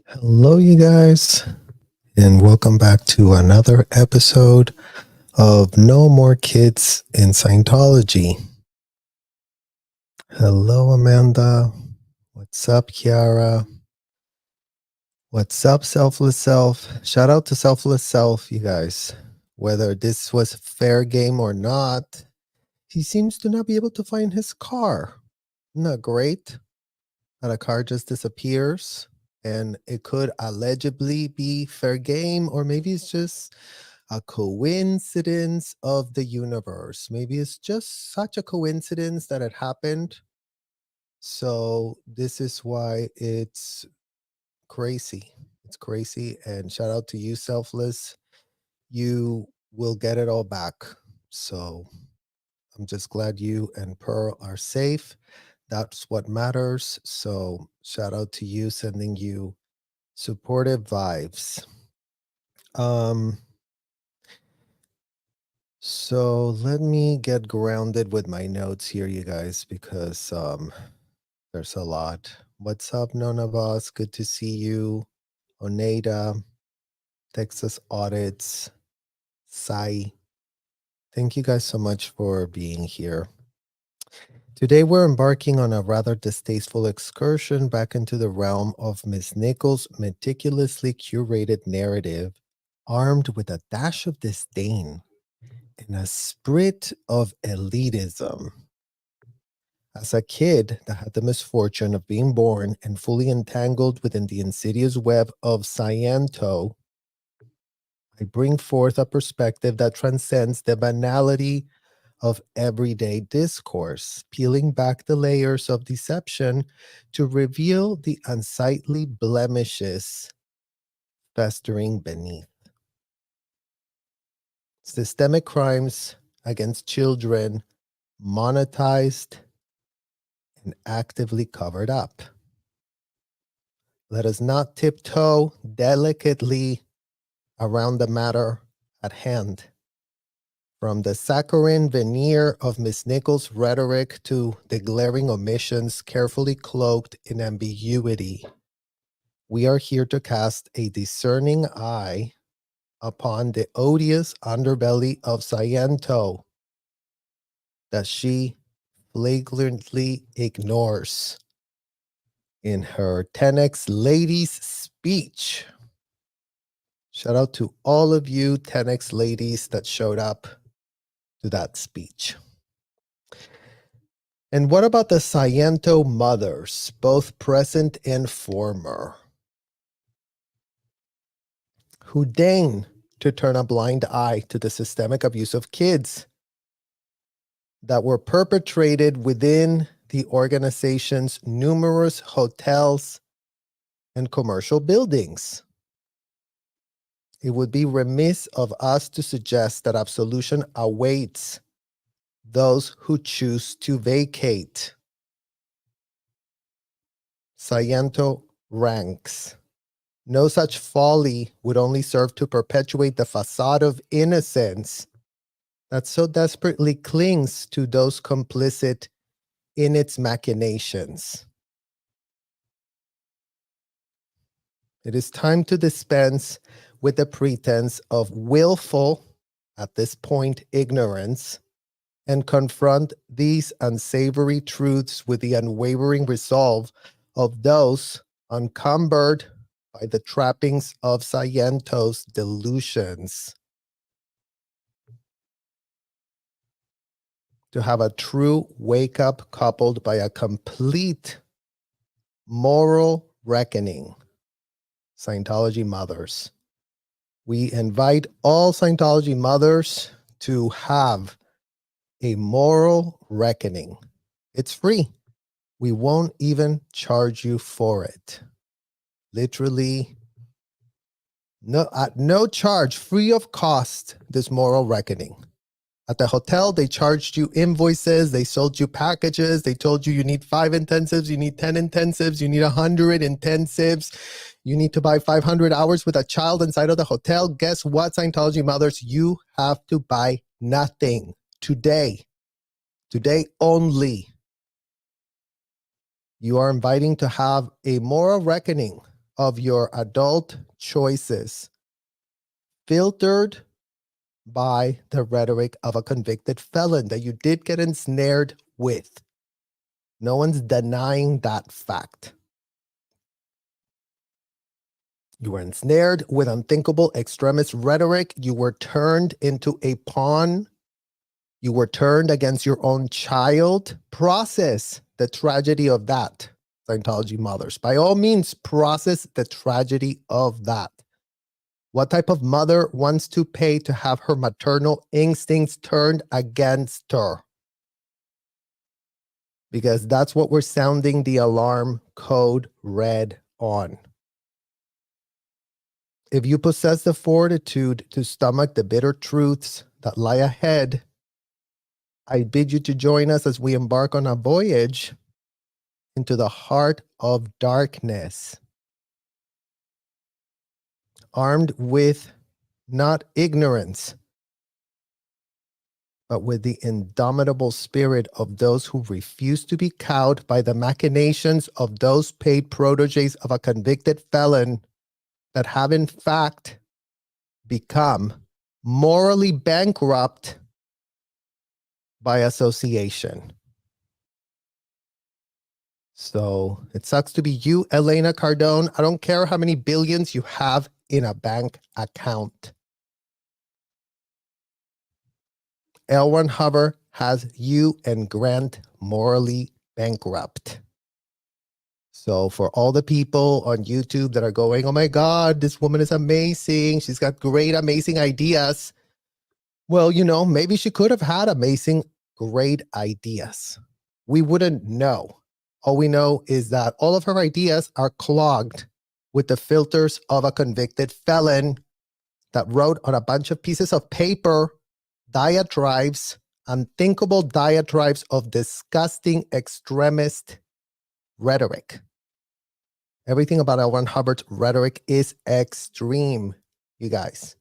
Hello, you guys, and welcome back to another episode of No More Kids in Scientology. Hello, Amanda. What's up, Kiara? What's up, Selfless Self? Shout out to Selfless Self, you guys. Whether this was fair game or not, he seems to not be able to find his car. Isn't that great? That a car just disappears, and it could allegedly be fair game, or maybe it's just a coincidence of the universe. Maybe it's just such a coincidence that it happened. So this is why it's crazy. It's crazy. And shout out to you, Selfless. You will get it all back. So I'm just glad you and Pearl are safe. That's what matters. So shout out to you, sending you supportive vibes. So let me get grounded with my notes here, you guys, because there's a lot. What's up, None of Us? Good to see you. Oneida, Texas Audits, Sai. Thank you guys so much for being here. Today we're embarking on a rather distasteful excursion back into the realm of Miss Nichols' meticulously curated narrative, armed with a dash of disdain and a sprit of elitism. As a kid that had the misfortune of being born and fully entangled within the insidious web of Sciento, I bring forth a perspective that transcends the banality of everyday discourse, peeling back the layers of deception to reveal the unsightly blemishes festering beneath. Systemic crimes against children, monetized and actively covered up. Let us not tiptoe delicately around the matter at hand. From the saccharine veneer of Miss Nichols' rhetoric to the glaring omissions carefully cloaked in ambiguity, we are here to cast a discerning eye upon the odious underbelly of Sciento that she flagrantly ignores in her 10X ladies speech. Shout out to all of you 10X ladies that showed up to that speech. And what about the Sciento mothers, both present and former, who deign to turn a blind eye to the systemic abuse of kids that were perpetrated within the organization's numerous hotels and commercial buildings? It would be remiss of us to suggest that absolution awaits those who choose to vacate. Sciento ranks. No such folly would only serve to perpetuate the facade of innocence that so desperately clings to those complicit in its machinations. It is time to dispense with the pretense of willful, at this point, ignorance, and confront these unsavory truths with the unwavering resolve of those uncumbered by the trappings of Sciento's delusions. To have a true wake-up coupled by a complete moral reckoning. Scientology mothers. We invite all Scientology mothers to have a moral reckoning. It's free. We won't even charge you for it. Literally, no, at no charge, free of cost, this moral reckoning. At the hotel, they charged you invoices, they sold you packages, they told you you need 5 intensives, you need 10 intensives, you need 100 intensives, you need to buy 500 hours with a child inside of the hotel. Guess what, Scientology mothers? You have to buy nothing today. Today only. You are inviting to have a moral reckoning of your adult choices, filtered by the rhetoric of a convicted felon that you did get ensnared with. No one's denying that fact. You were ensnared with unthinkable extremist rhetoric. You were turned into a pawn. You were turned against your own child. Process the tragedy of that, Scientology mothers. By all means, process the tragedy of that. What type of mother wants to pay to have her maternal instincts turned against her? Because that's what we're sounding the alarm code red on. If you possess the fortitude to stomach the bitter truths that lie ahead, I bid you to join us as we embark on a voyage into the heart of darkness, armed with not ignorance, but with the indomitable spirit of those who refuse to be cowed by the machinations of those paid proteges of a convicted felon that have in fact become morally bankrupt by association. So it sucks to be you, Elena Cardone. I don't care how many billions you have in a bank account. L1 Hubbard has you and Grant morally bankrupt. So for all the people on YouTube that are going, oh my God, this woman is amazing. She's got great, amazing ideas. Well, you know, maybe she could have had amazing, great ideas. We wouldn't know. All we know is that all of her ideas are clogged with the filters of a convicted felon that wrote on a bunch of pieces of paper diatribes, unthinkable diatribes of disgusting extremist rhetoric. Everything about L1 Hubbard's rhetoric is extreme, you guys.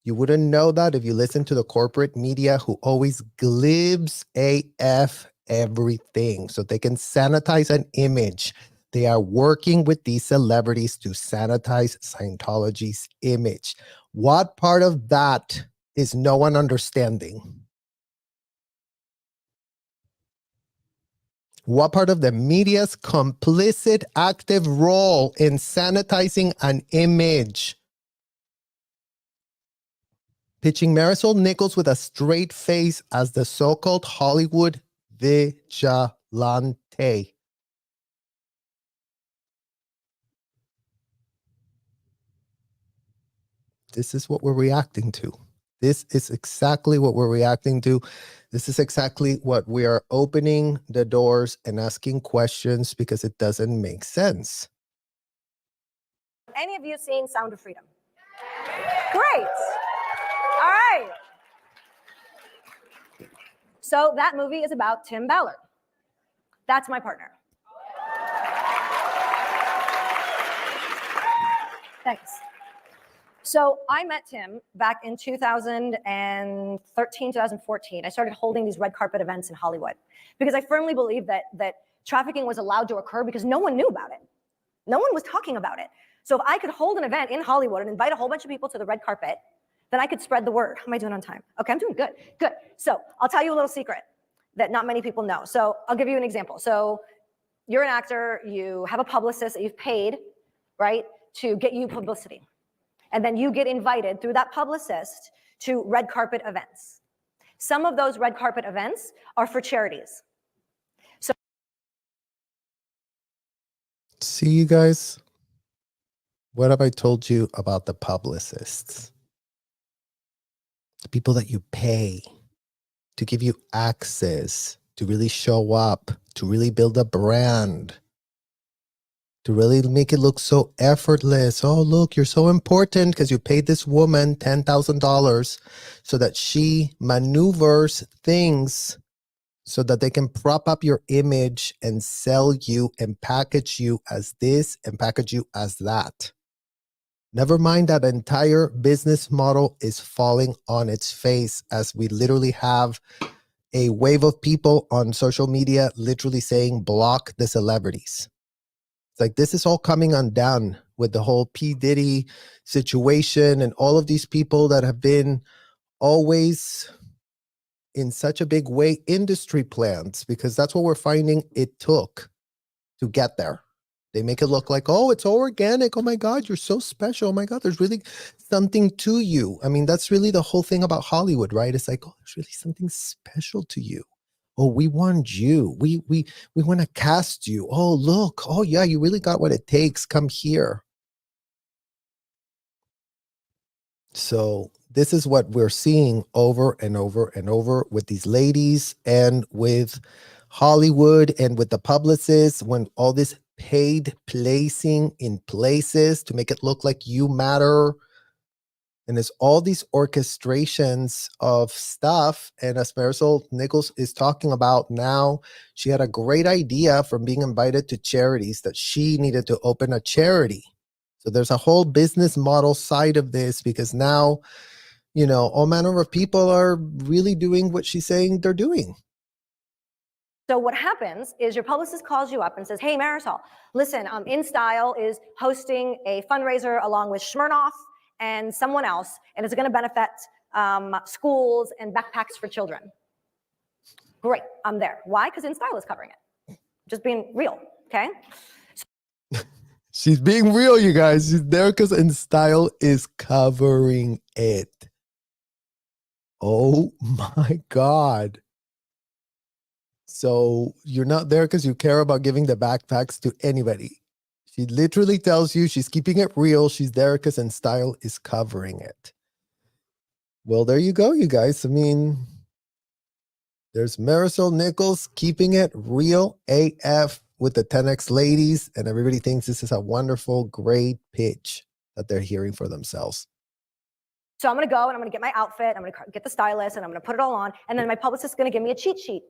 You wouldn't know that if you listen to the corporate media who always glibs AF everything so they can sanitize an image. They are working with these celebrities to sanitize Scientology's image. What part of that is no one understanding? What part of the media's complicit active role in sanitizing an image? Pitching Marisol Nichols with a straight face as the so-called Hollywood vigilante. This is what we're reacting to. This is exactly what we're reacting to. This is exactly what we are opening the doors and asking questions because it doesn't make sense. Any of you seen Sound of Freedom? Great. All right. So that movie is about Tim Ballard. That's my partner. Thanks. So I met Tim back in 2013, 2014. I started holding these red carpet events in Hollywood because I firmly believe that trafficking was allowed to occur because no one knew about it. No one was talking about it. So if I could hold an event in Hollywood and invite a whole bunch of people to the red carpet, then I could spread the word. How am I doing on time? Okay, I'm doing good. Good. So I'll tell you a little secret that not many people know. So I'll give you an example. So you're an actor, you have a publicist that you've paid, right, to get you publicity. And then you get invited through that publicist to red carpet events. Some of those red carpet events are for charities. So see, you guys, what have I told you about the publicists? The people that you pay to give you access, to really show up, to really build a brand, to really make it look so effortless. Oh, look, you're so important because you paid this woman $10,000 so that she maneuvers things so that they can prop up your image and sell you and package you as this and package you as that. Never mind that entire business model is falling on its face as we literally have a wave of people on social media literally saying block the celebrities. It's like this is all coming undone with the whole P. Diddy situation and all of these people that have been always in such a big way industry plants, because that's what we're finding it took to get there. They make it look like, oh, it's all organic. Oh my God, you're so special. Oh my God, there's really something to you. I mean, that's really the whole thing about Hollywood, right? It's like, oh, there's really something special to you. Oh, we want you. We want to cast you. Oh, look. Oh yeah, you really got what it takes. Come here. So this is what we're seeing over and over and over with these ladies and with Hollywood and with the publicists, when all this paid placing in places to make it look like you matter. And there's all these orchestrations of stuff. And as Marisol Nichols is talking about now, she had a great idea from being invited to charities that she needed to open a charity. So there's a whole business model side of this, because now, you know, all manner of people are really doing what she's saying they're doing. So what happens is your publicist calls you up and says, hey, Marisol, listen, InStyle is hosting a fundraiser along with Smirnoff and someone else, and it's going to benefit schools and backpacks for children. Great, I'm there. Why? Because InStyle is covering it. Just being real, okay? She's being real, you guys. She's there because InStyle is covering it. Oh my God. So you're not there because you care about giving the backpacks to anybody. She literally tells you she's keeping it real. She's there because InStyle is covering it. Well, there you go, you guys. I mean, there's Marisol Nichols keeping it real AF with the 10X ladies, and everybody thinks this is a wonderful, great pitch that they're hearing for themselves. So I'm going to go and I'm going to get my outfit. I'm going to get the stylist and I'm going to put it all on. And then my publicist is going to give me a cheat sheet.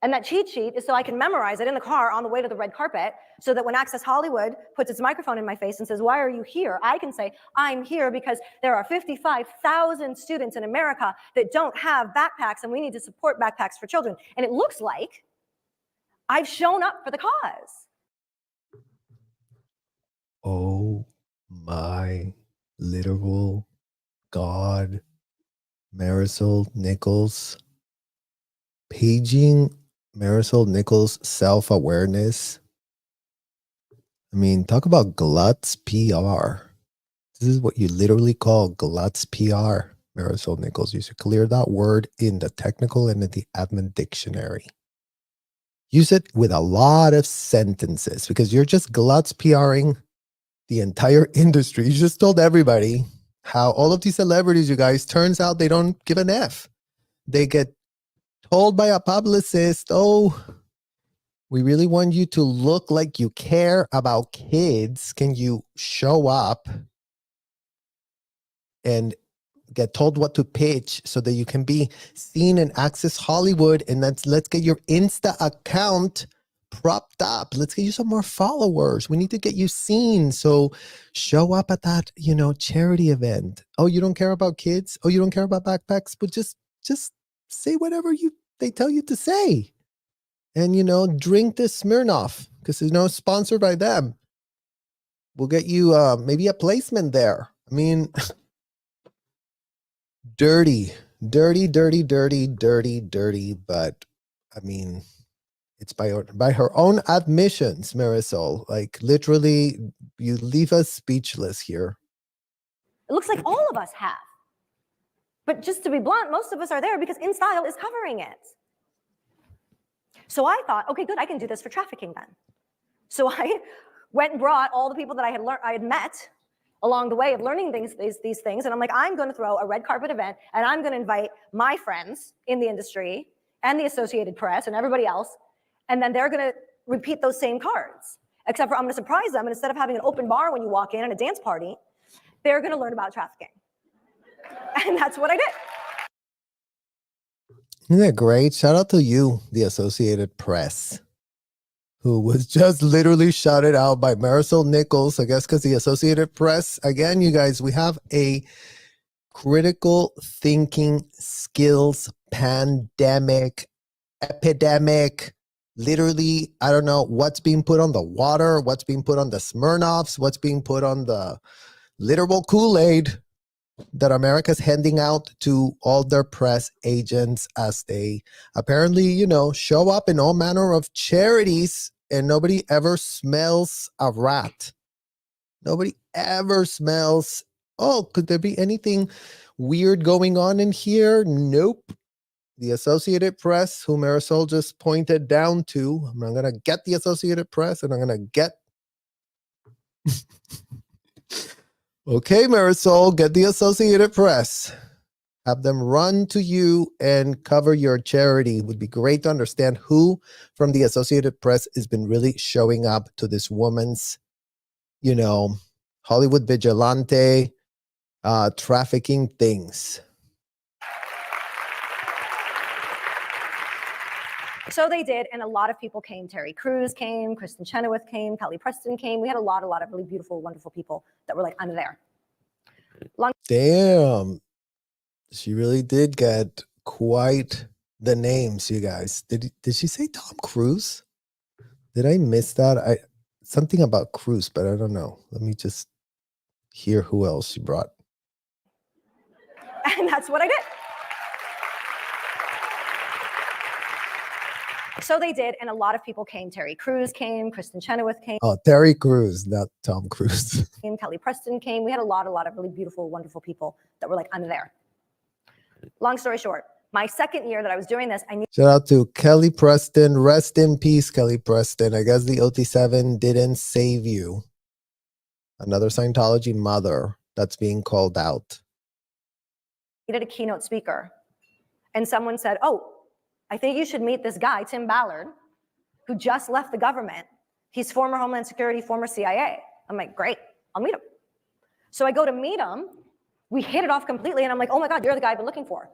And that cheat sheet is so I can memorize it in the car on the way to the red carpet, so that when Access Hollywood puts its microphone in my face and says, why are you here? I can say, I'm here because there are 55,000 students in America that don't have backpacks, and we need to support backpacks for children. And it looks like I've shown up for the cause. Oh my literal God. Marisol Nichols. Paging Marisol Nichols' self-awareness. I mean, talk about glutz PR. This is what you literally call glutz PR, Marisol Nichols. You should clear that word in the technical and in the admin dictionary. Use it with a lot of sentences, because you're just glutz PRing the entire industry. You just told everybody how all of these celebrities, you guys, turns out they don't give an F. They get told by a publicist, oh, we really want you to look like you care about kids. Can you show up and get told what to pitch so that you can be seen in Access Hollywood? And let's get your Insta account propped up. Let's get you some more followers. We need to get you seen. So show up at that, you know, charity event. Oh, you don't care about kids? Oh, you don't care about backpacks? But just say whatever they tell you to say. And, you know, drink this Smirnoff, because, you know, sponsored by them. We'll get you maybe a placement there. I mean, dirty. But I mean, it's by her own admissions, Marisol. Like, literally, you leave us speechless here. It looks like all of us have. But just to be blunt, most of us are there because InStyle is covering it. So I thought, okay, good, I can do this for trafficking then. So I went and brought all the people that I had met along the way of learning these things, and I'm like, I'm going to throw a red carpet event, and I'm going to invite my friends in the industry and the Associated Press and everybody else, and then they're going to repeat those same cards. Except for I'm going to surprise them, and instead of having an open bar when you walk in and a dance party, they're going to learn about trafficking. And that's what I did. Isn't that great? Shout out to you, the Associated Press, who was just literally shouted out by Marisol Nichols, I guess, because the Associated Press, again, you guys, we have a critical thinking skills pandemic, epidemic, literally, I don't know what's being put on the water, what's being put on the Smirnoffs, what's being put on the literal Kool-Aid that America's handing out to all their press agents as they apparently, show up in all manner of charities, and nobody ever smells a rat. Nobody ever smells, oh, could there be anything weird going on in here? Nope. The Associated Press, who Marisol just pointed down to, I'm going to get the Associated Press and I'm going to get okay, Marisol, get the Associated Press. Have them run to you and cover your charity. It would be great to understand who from the Associated Press has been really showing up to this woman's, Hollywood vigilante, trafficking things. So they did, and a lot of people came. Terry Crews came, Kristen Chenoweth came, Kelly Preston came. We had a lot of really beautiful, wonderful people that were like, I'm there. Damn. She really did get quite the names, you guys. Did she say Tom Cruise? Did I miss that? Something about Cruise, but I don't know. Let me just hear who else she brought. And that's what I did. So they did, and a lot of people came. Terry Crews came, Kristen Chenoweth came. Oh, Terry Crews, not Tom Cruise. Kelly Preston came. We had a lot of really beautiful, wonderful people that were like, I'm there. Long story short, my second year that I was doing this, I knew. Shout out to Kelly Preston. Rest in peace, Kelly Preston. I guess the OT7 didn't save you. Another Scientology mother that's being called out. Needed a keynote speaker. And someone said, oh, I think you should meet this guy, Tim Ballard, who just left the government. He's former Homeland Security, former CIA. I'm like, great, I'll meet him. So I go to meet him. We hit it off completely. And I'm like, oh my God, you're the guy I've been looking for.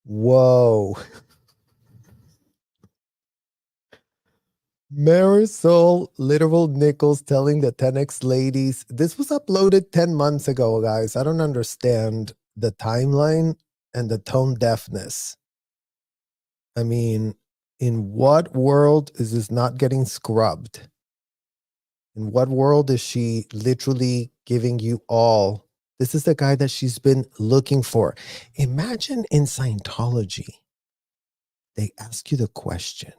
Whoa. Marisol literal Nichols telling the 10X ladies. This was uploaded 10 months ago, guys. I don't understand the timeline and the tone deafness. I mean, in what world is this not getting scrubbed? In what world is she literally giving you all? This is the guy that she's been looking for. Imagine in Scientology, they ask you the question,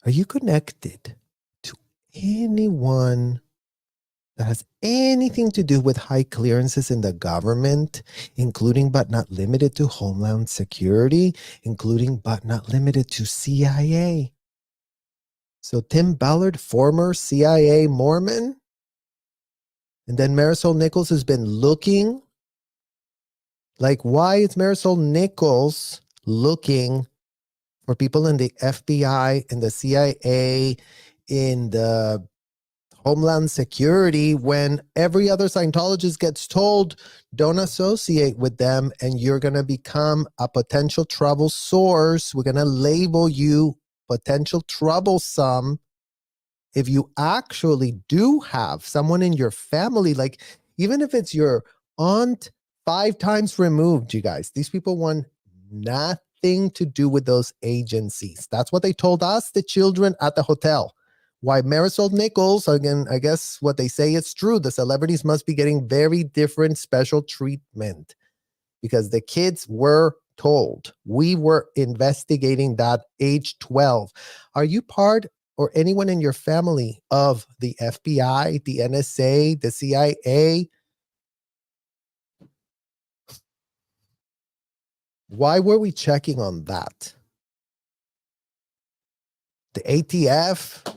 are you connected to anyone that has anything to do with high clearances in the government, including but not limited to Homeland Security, including but not limited to CIA? So Tim Ballard, former CIA Mormon, and then Marisol Nichols has been looking. Like, why is Marisol Nichols looking for people in the FBI, in the CIA, in the Homeland Security, when every other Scientologist gets told, don't associate with them and you're going to become a potential trouble source. We're going to label you potential troublesome if you actually do have someone in your family, like even if it's your aunt 5 times removed, you guys, these people want nothing to do with those agencies. That's what they told us, the children at the hotel. Why Marisol Nichols, again, I guess what they say is true. The celebrities must be getting very different special treatment because the kids were told. We were investigating that age 12. Are you part or anyone in your family of the FBI, the NSA, the CIA? Why were we checking on that? The ATF?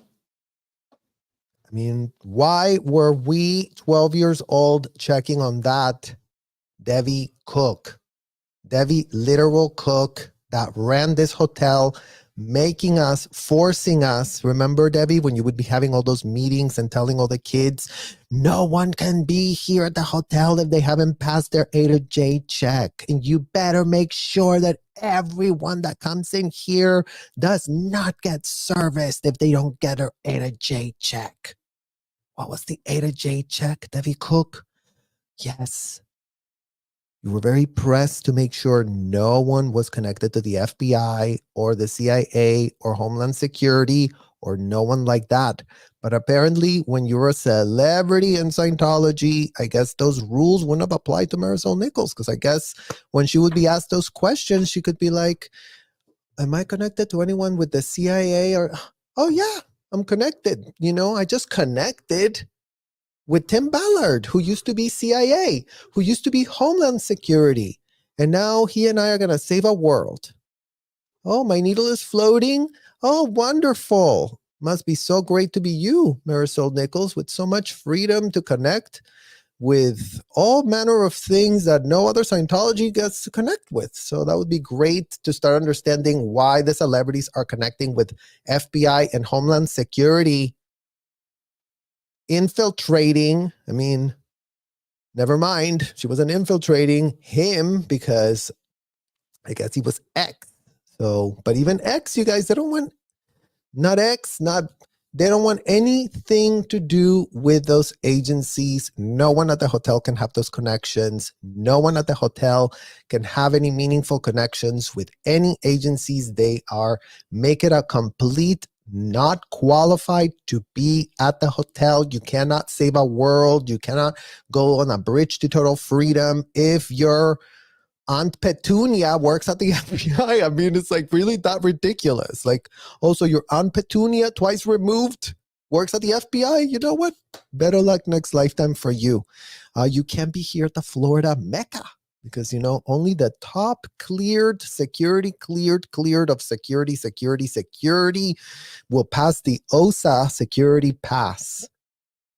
I mean, why were we 12 years old checking on that? Debbie Cook. Debbie literal Cook that ran this hotel, making us, forcing us. Remember, Debbie, when you would be having all those meetings and telling all the kids, no one can be here at the hotel if they haven't passed their A to J check. And you better make sure that everyone that comes in here does not get serviced if they don't get their A to J check. What was the A to J check, Debbie Cook? Yes. You were very pressed to make sure no one was connected to the FBI or the CIA or Homeland Security or no one like that. But apparently, when you're a celebrity in Scientology, I guess those rules wouldn't have applied to Marisol Nichols, because I guess when she would be asked those questions, she could be like, am I connected to anyone with the CIA? Or, oh, yeah, I'm connected. You know, I just connected with Tim Ballard, who used to be CIA, who used to be Homeland Security. And now he and I are going to save a world. Oh, my needle is floating. Oh, wonderful. Must be so great to be you, Marisol Nichols, with so much freedom to connect with all manner of things that no other Scientology gets to connect with. So that would be great to start understanding why the celebrities are connecting with FBI and Homeland Security, infiltrating. I mean, never mind. She wasn't infiltrating him because I guess he was X. So, but even X, you guys, they don't want, not X, they don't want anything to do with those agencies. No one at the hotel can have those connections. No one at the hotel can have any meaningful connections with any agencies. They are, make it a complete not qualified to be at the hotel. You cannot save a world. You cannot go on a bridge to total freedom if you're Aunt Petunia works at the FBI. I mean, it's like really that ridiculous. Like, also your Aunt Petunia, twice removed, works at the FBI. You know what? Better luck next lifetime for you. You can't be here at the Florida Mecca because, you know, only the top cleared, cleared of security will pass the OSA security pass.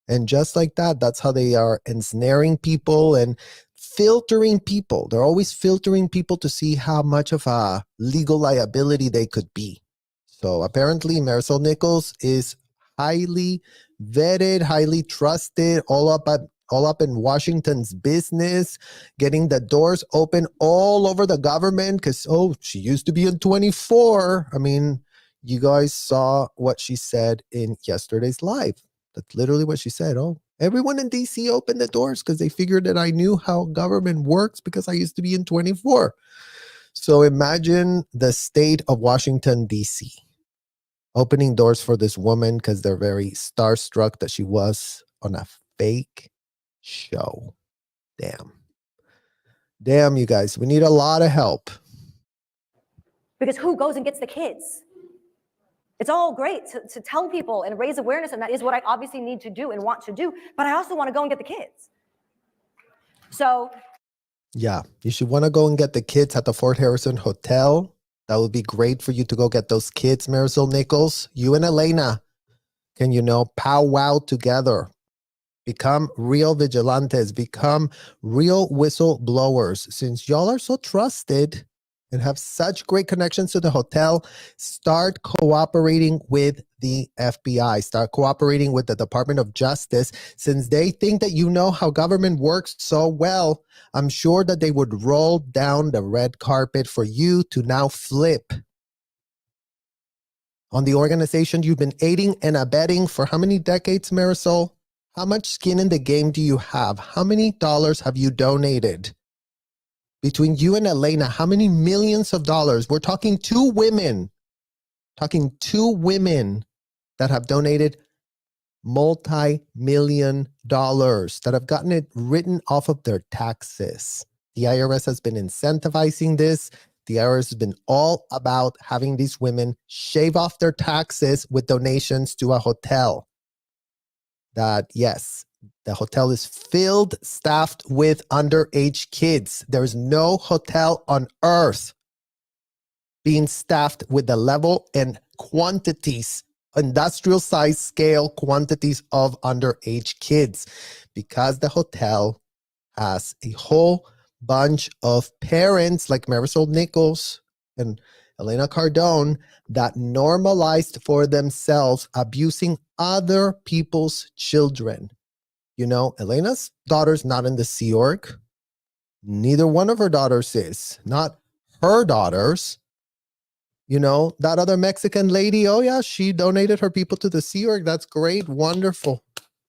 And just like that, that's how they are ensnaring people and filtering people. They're always filtering people to see how much of a legal liability they could be. So apparently Marisol Nichols is highly vetted, highly trusted, all up in Washington's business, getting the doors open all over the government because, oh, she used to be in 24. I mean, you guys saw what she said in yesterday's live. That's literally what she said. Oh, everyone in DC opened the doors because they figured that I knew how government works because I used to be in 24. So imagine the state of Washington, DC, opening doors for this woman because they're very starstruck that she was on a fake show. Damn, you guys, we need a lot of help. Because who goes and gets the kids? It's all great to tell people and raise awareness, and that is what I obviously need to do and want to do, but I also want to go and get the kids. So yeah, you should want to go and get the kids at the Fort Harrison Hotel. That would be great for you to go get those kids, Marisol Nichols. You and Elena can, you know, powwow together. Become real vigilantes. Become real whistleblowers. Since y'all are so trusted and have such great connections to the hotel, start cooperating with the FBI. Start cooperating with the Department of Justice. Since they think that you know how government works so well, I'm sure that they would roll down the red carpet for you to now flip on the organization you've been aiding and abetting for how many decades, Marisol? How much skin in the game do you have? How many dollars have you donated? Between you and Elena, how many millions of dollars? We're talking two women that have donated multi-million dollars, that have gotten it written off of their taxes. The IRS has been incentivizing this. The IRS has been all about having these women shave off their taxes with donations to a hotel. That, yes, the hotel is filled, staffed with underage kids. There is no hotel on earth being staffed with the level and quantities, industrial size scale quantities of underage kids, because the hotel has a whole bunch of parents like Marisol Nichols and Elena Cardone that normalized for themselves abusing other people's children. You know, Elena's daughter's not in the Sea Org. Neither one of her daughters is. Not her daughters. You know, that other Mexican lady, oh yeah, she donated her people to the Sea Org. That's great. Wonderful.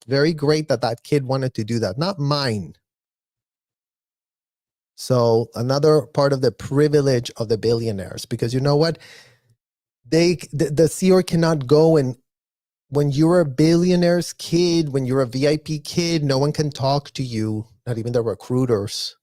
Very great that that kid wanted to do that. Not mine. So another part of the privilege of the billionaires, because you know what? The seer cannot go, and when you're a billionaire's kid, when you're a VIP kid, no one can talk to you, not even the recruiters.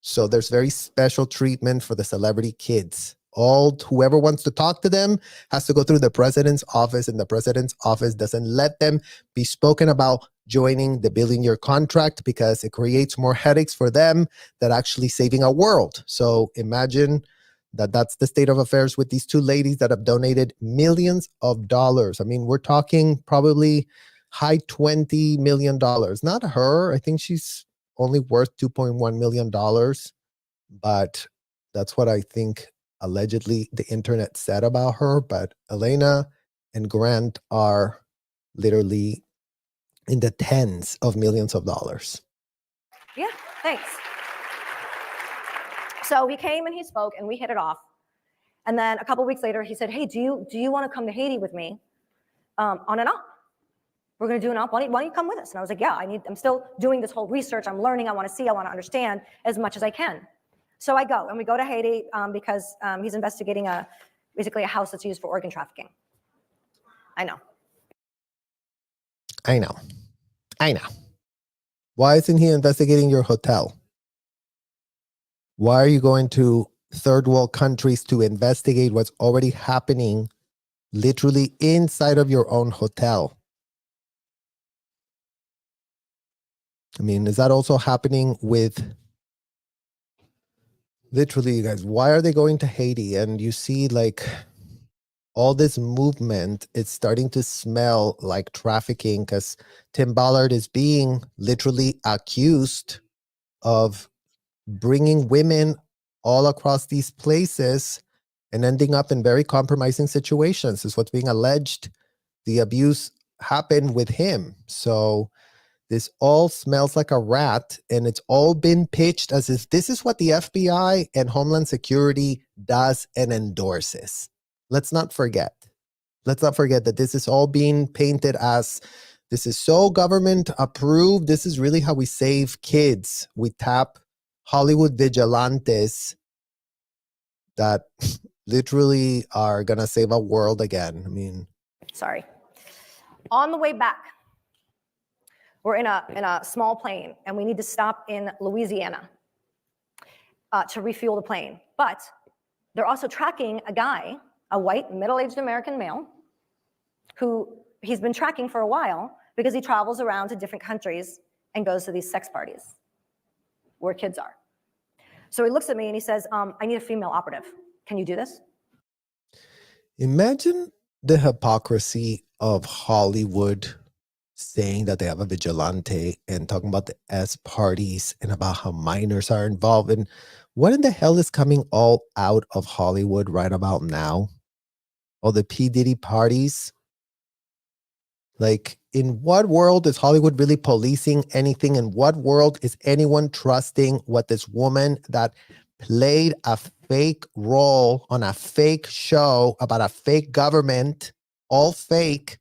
So there's very special treatment for the celebrity kids. Whoever wants to talk to them has to go through the president's office, and the president's office doesn't let them be spoken about joining the billionaire contract because it creates more headaches for them than actually saving a world. So imagine that's the state of affairs with these two ladies that have donated millions of dollars. I mean, we're talking probably high $20 million. Not her. I think she's only worth $2.1 million, but that's what I think allegedly the internet said about her. But Elena and Grant are literally in the tens of millions of dollars. Yeah, thanks. So he came and he spoke and we hit it off. And then a couple weeks later, he said, hey, do you want to come to Haiti with me on an op? We're going to do an op. Why don't you come with us? And I was like, yeah, I'm still doing this whole research. I'm learning. I want to see. I want to understand as much as I can. So I go, and we go to Haiti because he's investigating basically a house that's used for organ trafficking. I know. Why isn't he investigating your hotel? Why are you going to third world countries to investigate what's already happening literally inside of your own hotel? I mean, is that also happening with literally, you guys, why are they going to Haiti? And you see like all this movement, it's starting to smell like trafficking because Tim Ballard is being literally accused of bringing women all across these places and ending up in very compromising situations is what's being alleged. The abuse happened with him. So this all smells like a rat, and it's all been pitched as if this is what the FBI and Homeland Security does and endorses. Let's not forget that this is all being painted as this is so government approved. This is really how we save kids. We tap Hollywood vigilantes that literally are going to save our world again. I mean, sorry. On the way back, we're in a small plane, and we need to stop in Louisiana to refuel the plane. But they're also tracking a guy, a white, middle-aged American male, who he's been tracking for a while because he travels around to different countries and goes to these sex parties where kids are. So he looks at me and he says, I need a female operative. Can you do this? Imagine the hypocrisy of Hollywood saying that they have a vigilante and talking about the S parties and about how minors are involved. And what in the hell is coming all out of Hollywood right about now? All the P. Diddy parties. Like, in what world is Hollywood really policing anything? In what world is anyone trusting what this woman that played a fake role on a fake show about a fake government, all fake,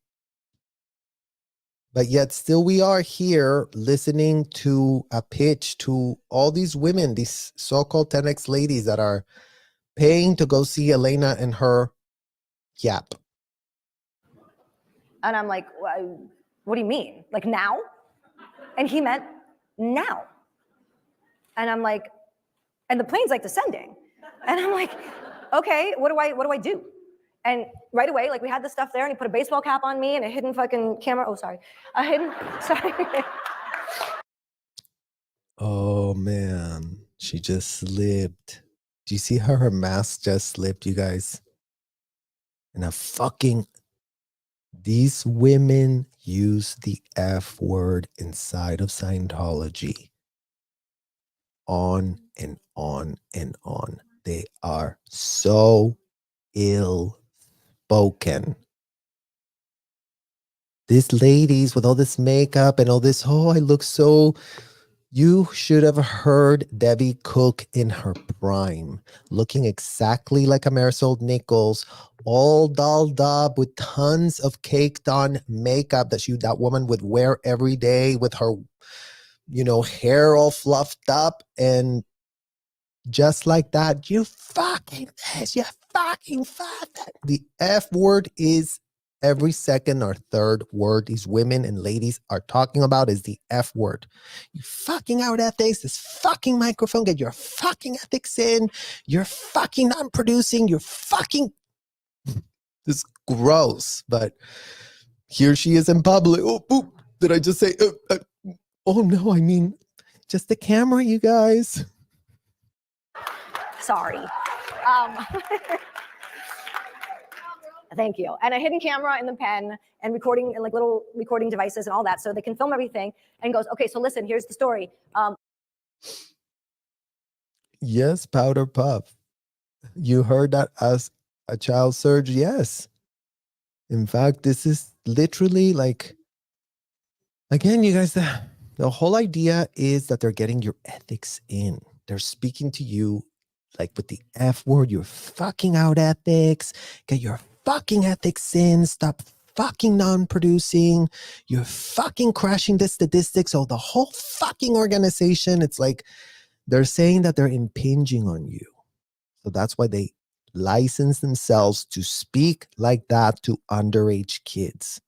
but yet still we are here listening to a pitch to all these women, these so-called 10X ladies that are paying to go see Elena and her yap. And I'm like, what do you mean? Like now? And he meant now. And I'm like, and the plane's like descending. And I'm like, okay, what do I do? And right away, like we had the stuff there, and he put a baseball cap on me and a hidden fucking camera. Oh, sorry. Sorry. Oh man, she just slipped. Do you see how her mask just slipped, you guys? And these women use the F word inside of Scientology. On and on and on. They are so ill spoken. These ladies with all this makeup and all this, oh, I look so. You should have heard Debbie Cook in her prime, looking exactly like a Marisol Nichols, all dolled up with tons of caked on makeup that woman would wear every day with her, hair all fluffed up. And just like that. You fucking this, you fucking fuck that. The F word is every second or third word these women and ladies are talking about is the F word. You fucking out ethics, this fucking microphone, get your fucking ethics in. You're fucking not producing, you're fucking this is gross, but here she is in public. Oh, boop. Did I just say, oh no, I mean, just the camera, you guys. Sorry. Thank you. And a hidden camera in the pen and recording and like little recording devices and all that. So they can film everything and goes, okay, so listen, here's the story. Yes, Powder Puff. You heard that as a child surge? Yes. In fact, this is literally like, again, you guys, the whole idea is that they're getting your ethics in. They're speaking to you like with the F word, you're fucking out ethics, get your fucking ethics in, stop fucking non-producing, you're fucking crashing the statistics of the whole fucking organization. It's like they're saying that they're impinging on you. So that's why they license themselves to speak like that to underage kids.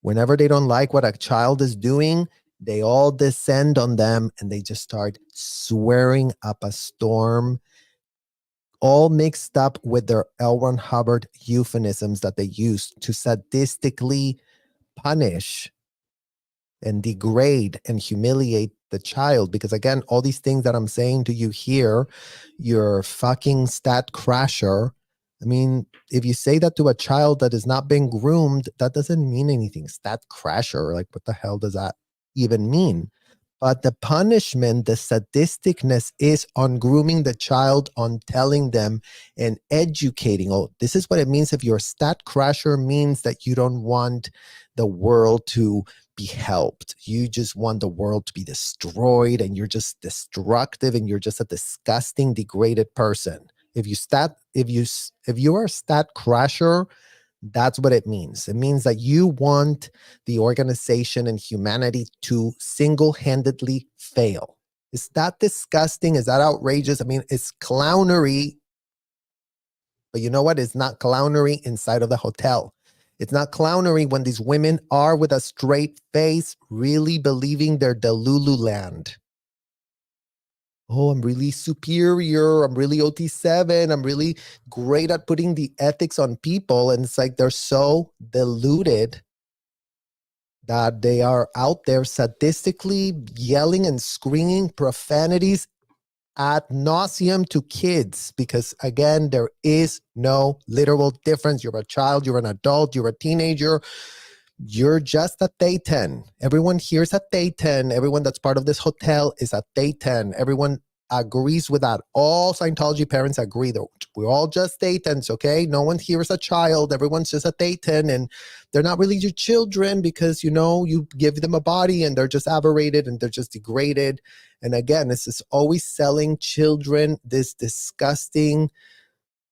Whenever they don't like what a child is doing, they all descend on them and they just start swearing up a storm, all mixed up with their L. Ron Hubbard euphemisms that they use to sadistically punish and degrade and humiliate the child. Because again, all these things that I'm saying to you here, you're fucking stat crasher. I mean, if you say that to a child that is not being groomed, that doesn't mean anything. Stat crasher, like what the hell does that even mean? But the punishment, the sadisticness is on grooming the child, on telling them and educating. Oh, this is what it means if you're a stat crasher, means that you don't want the world to be helped. You just want the world to be destroyed and you're just destructive and you're just a disgusting, degraded person. If you are a stat crasher, that's what it means. It means that you want the organization and humanity to single-handedly fail. Is that disgusting? Is that outrageous? I mean, it's clownery. But you know what? It's not clownery inside of the hotel. It's not clownery when these women are with a straight face, really believing they're the Lulu land. Oh, I'm really superior. I'm really OT7. I'm really great at putting the ethics on people. And it's like they're so deluded that they are out there sadistically yelling and screaming profanities ad nauseum to kids. Because again, there is no literal difference. You're a child, you're an adult, you're a teenager. You're just a Thetan. Everyone here is a Thetan. Everyone that's part of this hotel is a Thetan. Everyone agrees with that. All Scientology parents agree that we're all just Thetans, okay? No one here is a child. Everyone's just a Thetan, and they're not really your children because, you know, you give them a body and they're just aberrated and they're just degraded. And again, this is always selling children this disgusting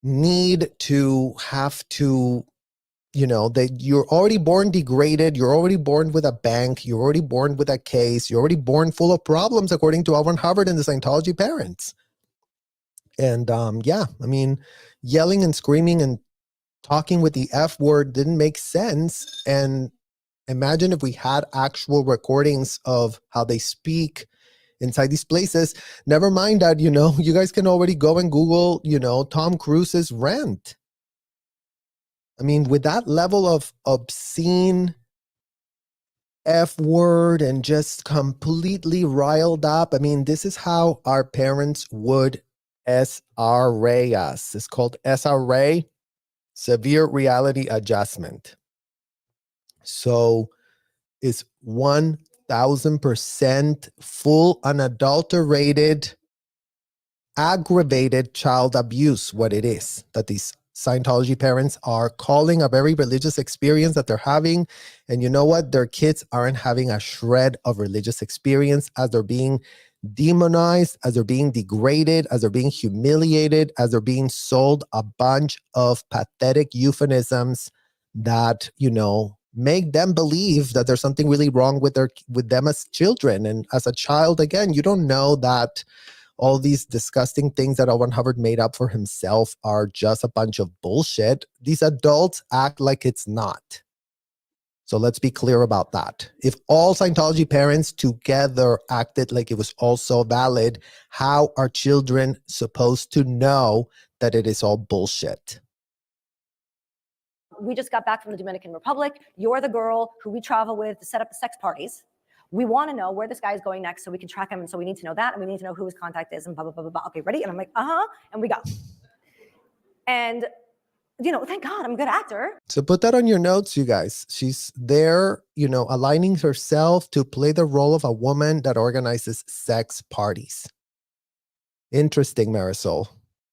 need to have to, you know, that you're already born degraded, you're already born with a bank, you're already born with a case, you're already born full of problems, according to L. Ron Hubbard and the Scientology parents. And yeah, I mean, yelling and screaming and talking with the F word didn't make sense. And imagine if we had actual recordings of how they speak inside these places. Never mind that, you know, you guys can already go and Google, you know, Tom Cruise's rant. I mean, with that level of obscene F word and just completely riled up, I mean, this is how our parents would SRA us. It's called SRA, severe reality adjustment. So it's 1000% full, unadulterated, aggravated child abuse, what it is that these Scientology parents are calling a very religious experience that they're having. And you know what? Their kids aren't having a shred of religious experience as they're being demonized, as they're being degraded, as they're being humiliated, as they're being sold a bunch of pathetic euphemisms that, you know, make them believe that there's something really wrong with them as children. And as a child, again, you don't know that all these disgusting things that Owen Hubbard made up for himself are just a bunch of bullshit. These adults act like it's not. So let's be clear about that. If all Scientology parents together acted like it was also valid, how are children supposed to know that it is all bullshit? We just got back from the Dominican Republic. You're the girl who we travel with to set up the sex parties. We want to know where this guy is going next so we can track him. And so we need to know that, and we need to know who his contact is, and blah, blah, blah, blah, blah. Okay, ready? And I'm like, and we go. And, thank God I'm a good actor. So put that on your notes, you guys. She's there, aligning herself to play the role of a woman that organizes sex parties. Interesting, Marisol,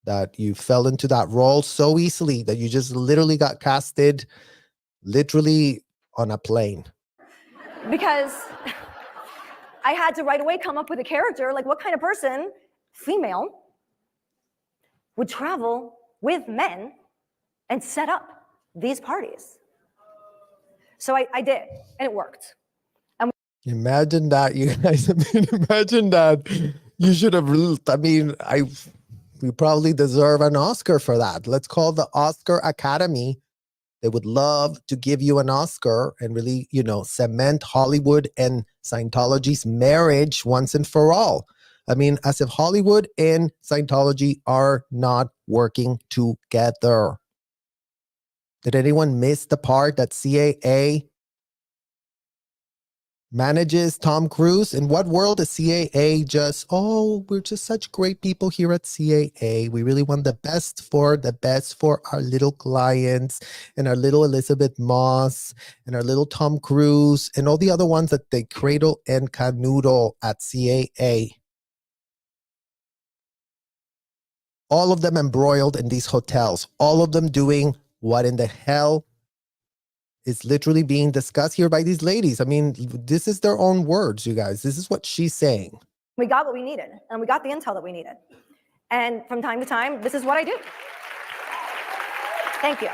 that you fell into that role so easily that you just literally got casted literally on a plane. Because I had to right away come up with a character, like what kind of person, female, would travel with men and set up these parties. So I did, and it worked. And imagine that, you guys. Imagine that. You should have, we probably deserve an Oscar for that. Let's call the Oscar Academy. They would love to give you an Oscar and really, cement Hollywood and Scientology's marriage once and for all. As if Hollywood and Scientology are not working together. Did anyone miss the part that CAA manages Tom Cruise? In what world is CAA just, we're just such great people here at CAA. We really want the best for our little clients and our little Elizabeth Moss and our little Tom Cruise and all the other ones that they cradle and canoodle at CAA. All of them embroiled in these hotels. All of them doing what in the hell is literally being discussed here by these ladies. This is their own words, you guys. This is what she's saying. We got what we needed, and we got the intel that we needed. And from time to time, this is what I do. Thank you.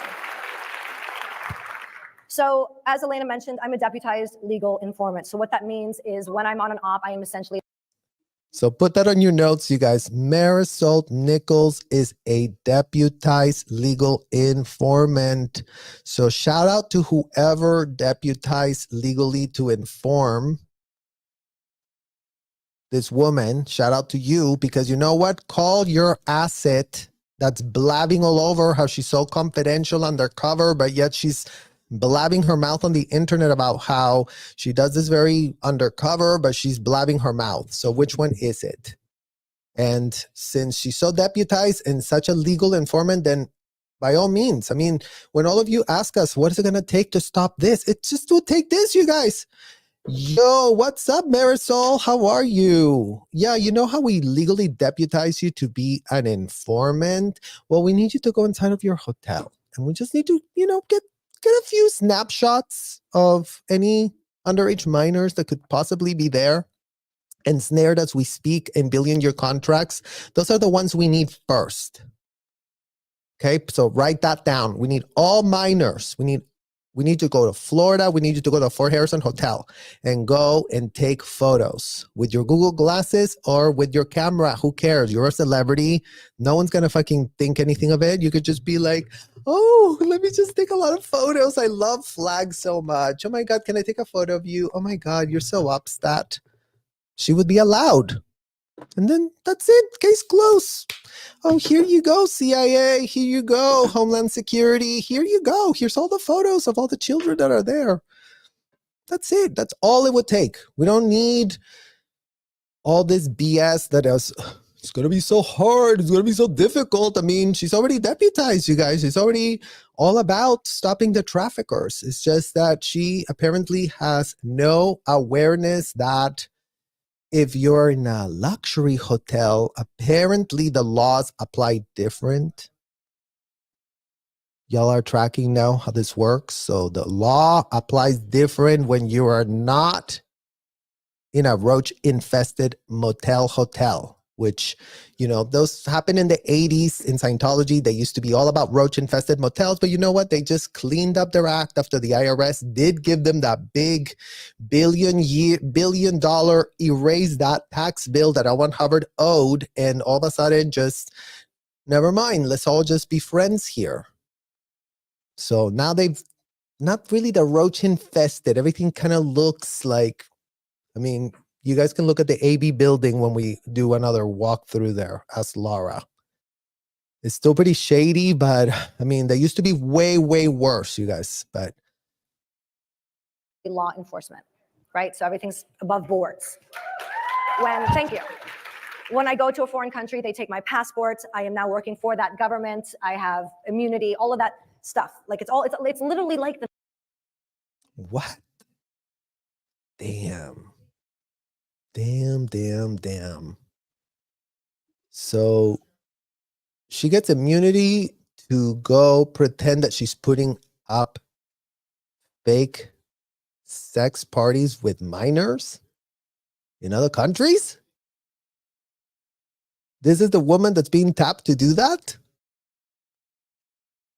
So, as Elena mentioned, I'm a deputized legal informant. So what that means is when I'm on an op, I am essentially... So put that on your notes, you guys. Marisol Nichols is a deputized legal informant. So shout out to whoever deputized legally to inform this woman. Shout out to you, because you know what? Call your asset that's blabbing all over how she's so confidential undercover, but yet she's blabbing her mouth on the internet about how she does this very undercover, but she's blabbing her mouth. So which one is it? And since she's so deputized and such a legal informant, then by all means, when all of you ask us, what is it going to take to stop this? It just will take this, you guys. Yo, what's up, Marisol? How are you? Yeah, you know how we legally deputize you to be an informant? Well, we need you to go inside of your hotel, and we just need to, get a few snapshots of any underage minors that could possibly be there ensnared as we speak and billion-year contracts. Those are the ones we need first. Okay, so write that down. We need all minors. We need to go to Florida. We need you to go to Fort Harrison Hotel and go and take photos with your Google glasses or with your camera. Who cares? You're a celebrity. No one's going to fucking think anything of it. You could just be like, let me just take a lot of photos. I love flags so much. Oh my God, can I take a photo of you? Oh my God, you're so upstat. She would be allowed. And then that's it. Case closed. Oh, here you go, CIA. Here you go, Homeland Security. Here you go. Here's all the photos of all the children that are there. That's it. That's all it would take. We don't need all this BS that it's going to be so hard. It's going to be so difficult. She's already deputized, you guys. She's already all about stopping the traffickers. It's just that she apparently has no awareness that if you're in a luxury hotel, apparently the laws apply different. Y'all are tracking now how this works. So the law applies different when you are not in a roach-infested motel hotel. which, you know, those happened in the 80s in Scientology. They used to be all about roach-infested motels, but you know what? They just cleaned up their act after the IRS did give them that big $1 billion erase that tax bill that L. Ron Hubbard owed, and all of a sudden just, never mind, let's all just be friends here. So now they've not really the roach-infested. Everything kind of looks like, I mean, you guys can look at the AB building when we do another walk through there. Ask Laura. It's still pretty shady, but I mean, they used to be way, way worse, you guys. But law enforcement, right? So everything's above boards. Thank you. When I go to a foreign country, they take my passport. I am now working for that government. I have immunity, all of that stuff. Like it's literally like the. What? Damn. Damn. So she gets immunity to go pretend that she's putting up fake sex parties with minors in other countries? This is the woman that's being tapped to do that?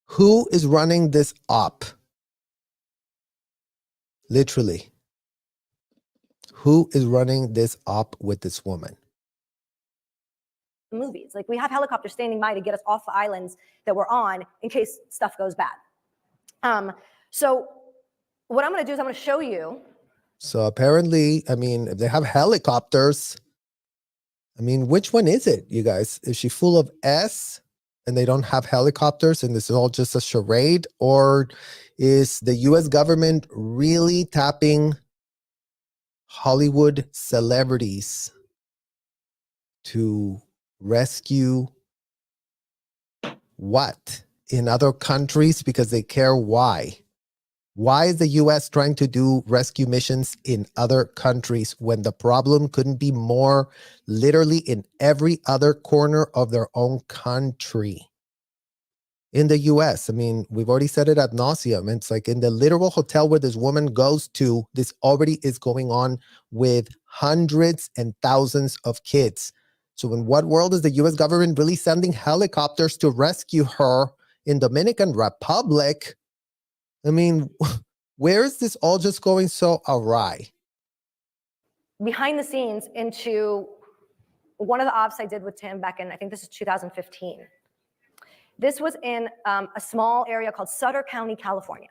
Who is running this op? Literally. Who is running this op with this woman? Movies. Like we have helicopters standing by to get us off the islands that we're on in case stuff goes bad. So what I'm going to do is I'm going to show you. So apparently, I mean, if they have helicopters, I mean, which one is it, you guys? Is she full of S and they don't have helicopters and this is all just a charade? Or is the US government really tapping Hollywood celebrities to rescue what in other countries because they care? Why? Why is the US trying to do rescue missions in other countries when the problem couldn't be more literally in every other corner of their own country? In the US, I mean, we've already said it ad nauseum. It's like in the literal hotel where this woman goes to, this already is going on with hundreds and thousands of kids. So in what world is the US government really sending helicopters to rescue her in Dominican Republic? I mean, where is this all just going so awry? Behind the scenes into one of the ops I did with Tim back in, I think this is 2015. This was in a small area called Sutter County, California,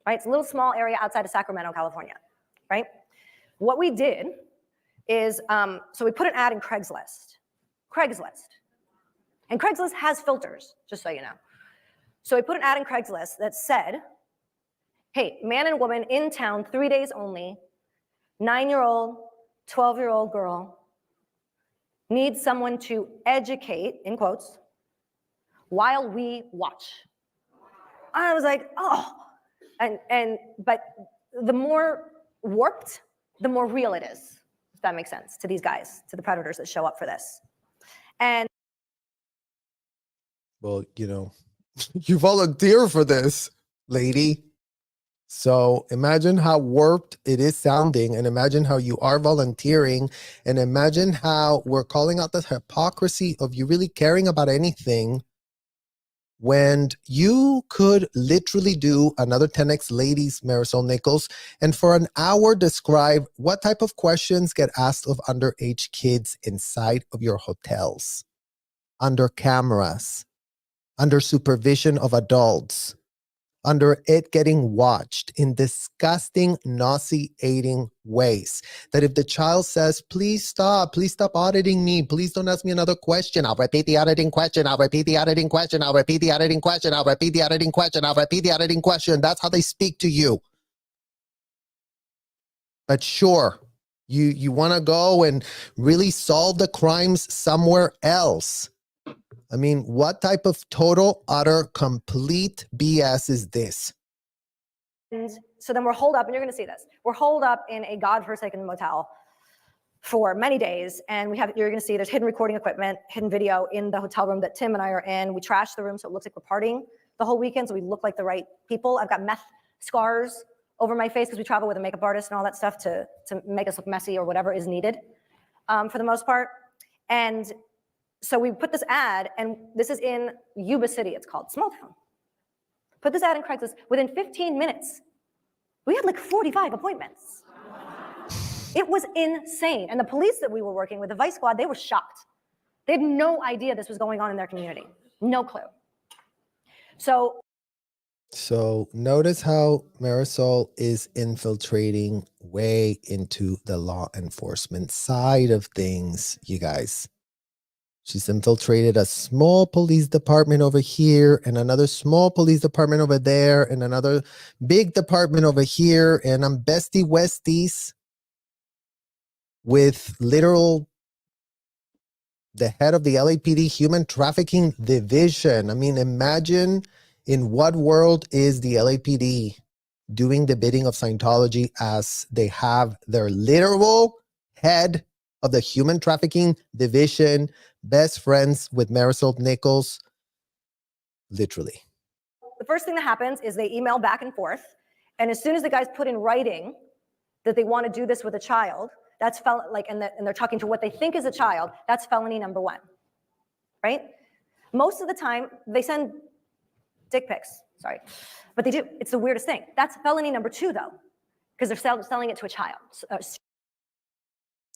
right? It's a little small area outside of Sacramento, California, right? What we did is, so we put an ad in Craigslist. And Craigslist has filters, just so you know. So we put an ad in Craigslist that said, hey, man and woman in town, 3 days only, 9-year-old, 12-year-old girl, needs someone to educate, in quotes, while we watch. I was like, oh, but the more warped, the more real it is, if that makes sense to these guys, to the predators that show up for this. And well, you know, you volunteer for this, lady. So imagine how warped it is sounding, and imagine how you are volunteering, and imagine how we're calling out the hypocrisy of you really caring about anything when you could literally do another 10X Ladies, Marisol Nichols, and for an hour describe what type of questions get asked of underage kids inside of your hotels, under cameras, under supervision of adults, under it getting watched in disgusting, nauseating ways. That if the child says, please stop auditing me, please don't ask me another question, I'll repeat the auditing question, I'll repeat the auditing question, I'll repeat the auditing question, I'll repeat the auditing question, I'll repeat the auditing question. That's how they speak to you. But sure, you want to go and really solve the crimes somewhere else. I mean, what type of total, utter, complete BS is this? And so then we're holed up, and you're going to see this. We're holed up in a godforsaken motel for many days, and you're going to see there's hidden recording equipment, hidden video in the hotel room that Tim and I are in. We trashed the room so it looks like we're partying the whole weekend, so we look like the right people. I've got meth scars over my face because we travel with a makeup artist and all that stuff to make us look messy or whatever is needed for the most part. And so we put this ad, and this is in Yuba City, it's called, small town. Put this ad in Craigslist. Within 15 minutes, we had like 45 appointments. It was insane. And the police that we were working with, the Vice Squad, they were shocked. They had no idea this was going on in their community. No clue. So notice how Marisol is infiltrating way into the law enforcement side of things, you guys. She's infiltrated a small police department over here and another small police department over there and another big department over here. And I'm bestie westies with the head of the LAPD Human Trafficking Division. I mean, imagine in what world is the LAPD doing the bidding of Scientology as they have their literal head of the Human Trafficking Division best friends with Marisol Nichols, literally. The first thing that happens is they email back and forth. And as soon as the guys put in writing that they want to do this with a child, that's and they're talking to what they think is a child, that's felony number 1, right? Most of the time, they send dick pics, sorry. But they do, it's the weirdest thing. That's felony number 2 though, because they're selling it to a child.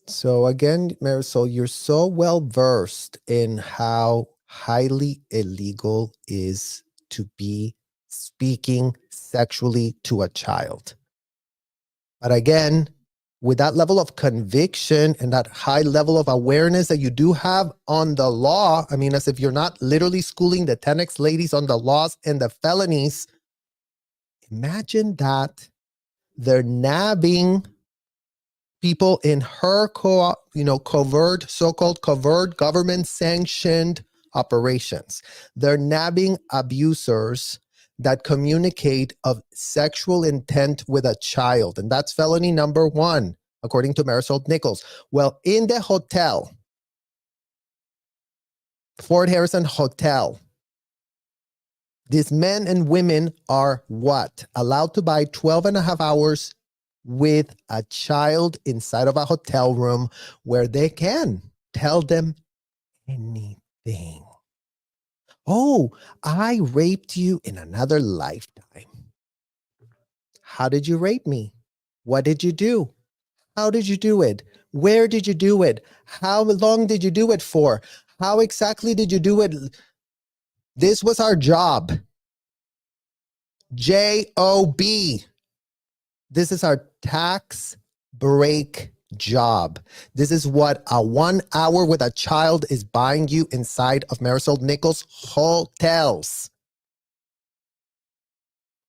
So again, Marisol, you're so well versed in how highly illegal is to be speaking sexually to a child. But again, with that level of conviction and that high level of awareness that you do have on the law, I mean, as if you're not literally schooling the 10X ladies on the laws and the felonies, imagine that they're nabbing people in her covert, so-called covert government-sanctioned operations. They're nabbing abusers that communicate of sexual intent with a child. And that's felony number 1, according to Marisol Nichols. Well, in the hotel, Fort Harrison Hotel, these men and women are what? Allowed to buy 12 and a half hours with a child inside of a hotel room where they can tell them anything. Oh, I raped you in another lifetime. How did you rape me? What did you do? How did you do it? Where did you do it? How long did you do it for? How exactly did you do it? This was our job. J-O-B. This is our tax break job. This is what a 1 hour with a child is buying you inside of Marisol Nichols hotels.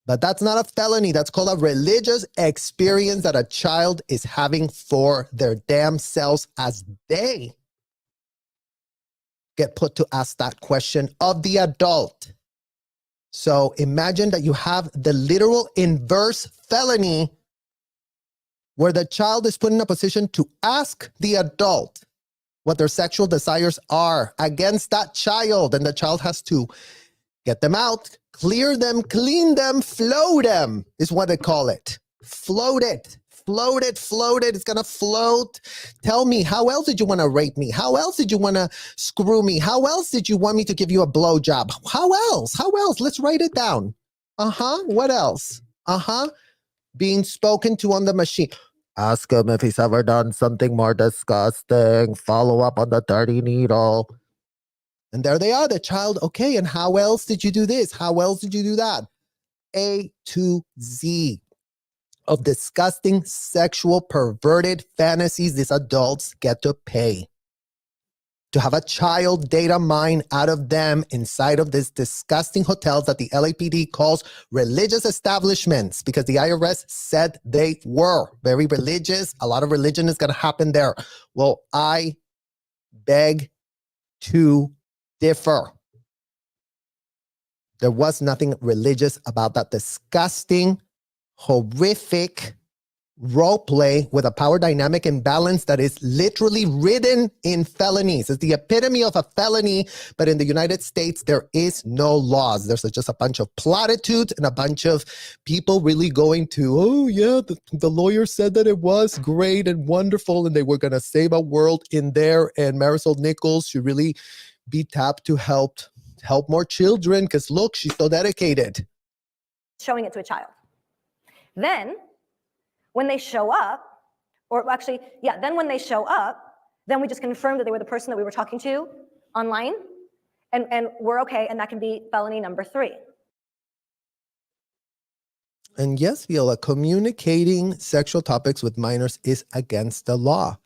But that's not a felony. That's called a religious experience that a child is having for their damn selves as they get put to ask that question of the adult. So imagine that you have the literal inverse felony where the child is put in a position to ask the adult what their sexual desires are against that child. And the child has to get them out, clear them, clean them, float them is what they call it. Float it, float it, float it. It's going to float. Tell me, how else did you want to rape me? How else did you want to screw me? How else did you want me to give you a blowjob? How else? How else? Let's write it down. What else? Being spoken to on the machine. Ask him if he's ever done something more disgusting. Follow up on the dirty needle. And there they are, the child. Okay, and how else did you do this? How else did you do that? A to Z of disgusting sexual perverted fantasies these adults get to pay. To have a child data mine out of them inside of this disgusting hotels that the LAPD calls religious establishments because the IRS said they were very religious. A lot of religion is going to happen there. Well, I beg to differ. There was nothing religious about that disgusting, horrific role play with a power dynamic imbalance that is literally written in felonies. It's the epitome of a felony, but in the United States, there is no laws. There's just a bunch of platitudes and a bunch of people really going to, oh yeah, the lawyer said that it was great and wonderful and they were going to save a world in there. And Marisol Nichols should really be tapped to help more children because look, she's so dedicated. Showing it to a child. Then when they show up, or actually, yeah, then when they show up, then we just confirm that they were the person that we were talking to online, and we're okay, and that can be felony number 3. And yes, Viola, communicating sexual topics with minors is against the law.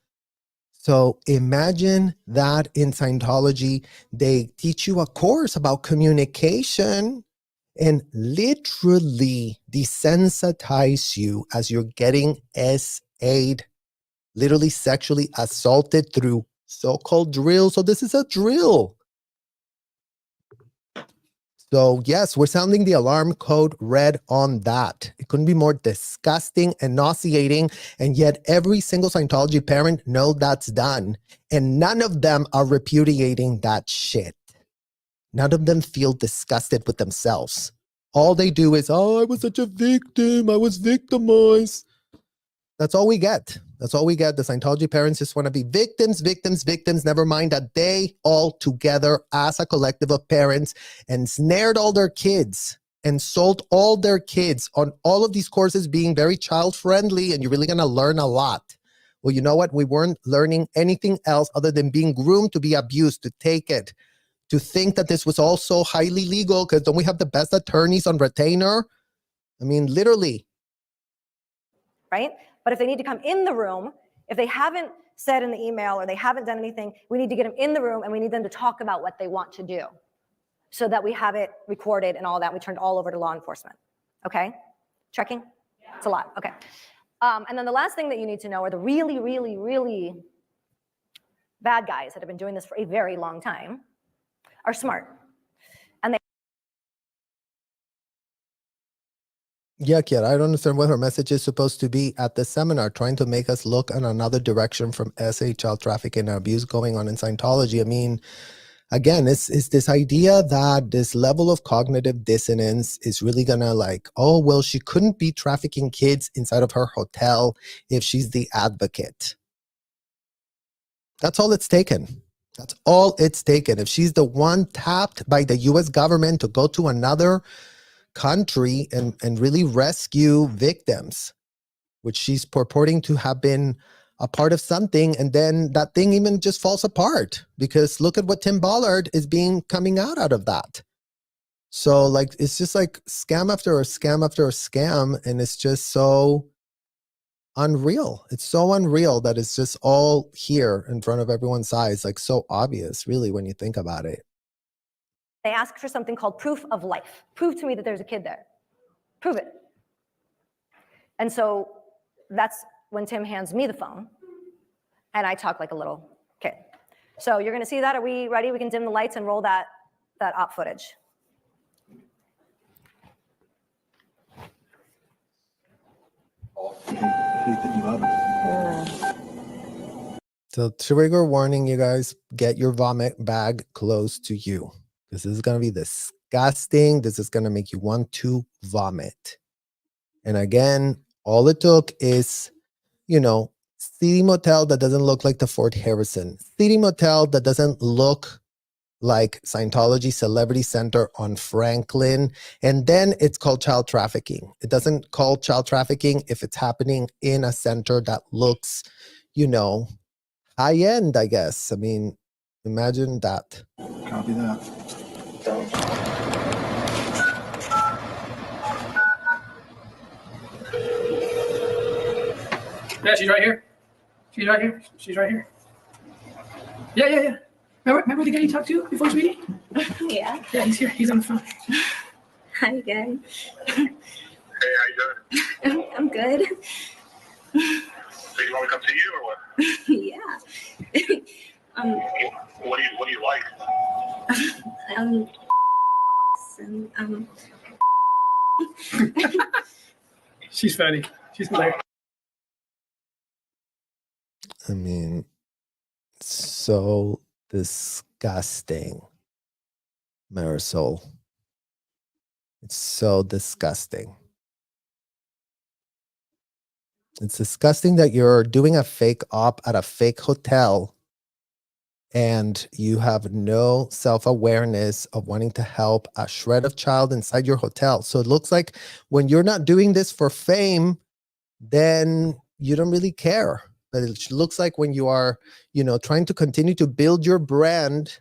So imagine that in Scientology, they teach you a course about communication and literally desensitize you as you're getting SA'd, literally sexually assaulted through so-called drills. So this is a drill. So yes, we're sounding the alarm code red on that. It couldn't be more disgusting and nauseating, and yet every single Scientology parent knows that's done, and none of them are repudiating that shit. None of them feel disgusted with themselves. All they do is, oh, I was such a victim. I was victimized. That's all we get. That's all we get. The Scientology parents just want to be victims, victims, victims. Never mind that they all together as a collective of parents ensnared all their kids and sold all their kids on all of these courses being very child friendly, and you're really going to learn a lot. Well, you know what? We weren't learning anything else other than being groomed to be abused, to take it, to think that this was also highly legal because don't we have the best attorneys on retainer? I mean, literally. Right? But if they need to come in the room, if they haven't said in the email or they haven't done anything, we need to get them in the room and we need them to talk about what they want to do so that we have it recorded and all that. We turned all over to law enforcement. Okay? Checking? Yeah. It's a lot. Okay. And then the last thing that you need to know are the really, really, really bad guys that have been doing this for a very long time are smart. And they Yeah, Kiara, I don't understand what her message is supposed to be at the seminar, trying to make us look in another direction from SA child trafficking and abuse going on in Scientology. I mean, again, it's this idea that this level of cognitive dissonance is really gonna like, oh, well, she couldn't be trafficking kids inside of her hotel if she's the advocate. That's all it's taken. That's all it's taken. If she's the one tapped by the US government to go to another country and really rescue victims, which she's purporting to have been a part of something, and then that thing even just falls apart because look at what Tim Ballard is coming out of that. So like, it's just like scam after a scam after a scam, and it's just so unreal. It's so unreal that it's just all here in front of everyone's eyes, like so obvious, really, when you think about it. They ask for something called proof of life. Prove to me that there's a kid there. Prove it. And so that's when Tim hands me the phone, and I talk like a little kid. So you're going to see that. Are we ready? We can dim the lights and roll that op footage. So trigger warning, you guys, get your vomit bag close to you. This is going to be disgusting. This is going to make you want to vomit. And again, all it took is, you know, seedy motel that doesn't look like the Fort Harrison. Seedy motel that doesn't look like Scientology Celebrity Center on Franklin. And then it's called child trafficking. It doesn't call child trafficking if it's happening in a center that looks, you know, high end, I guess. I mean, imagine that. Copy that. Yeah, she's right here. She's right here. She's right here. Yeah. Remember the guy you talked to before, sweetie? Yeah. Yeah, he's here. He's on the phone. Hi, guys. Hey, how you doing? I'm good. So you want me to come see you or what? Yeah. What do you like? And She's funny. She's hilarious. I mean, so disgusting, Marisol. It's so disgusting. It's disgusting that you're doing a fake op at a fake hotel and you have no self-awareness of wanting to help a shred of child inside your hotel. So it looks like when you're not doing this for fame, then you don't really care. But it looks like when you are, trying to continue to build your brand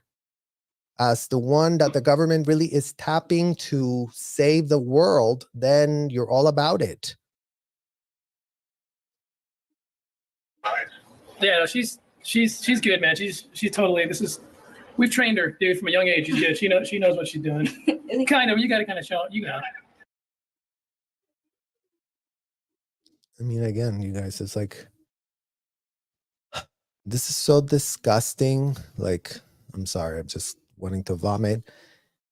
as the one that the government really is tapping to save the world, then you're all about it. Nice. Yeah, no, she's good, man. She's totally. We've trained her, dude, from a young age. She's good. She knows what she's doing. Kind of. You got to kind of show. I mean, again, you guys, it's like, this is so disgusting. Like, I'm sorry, I'm just wanting to vomit.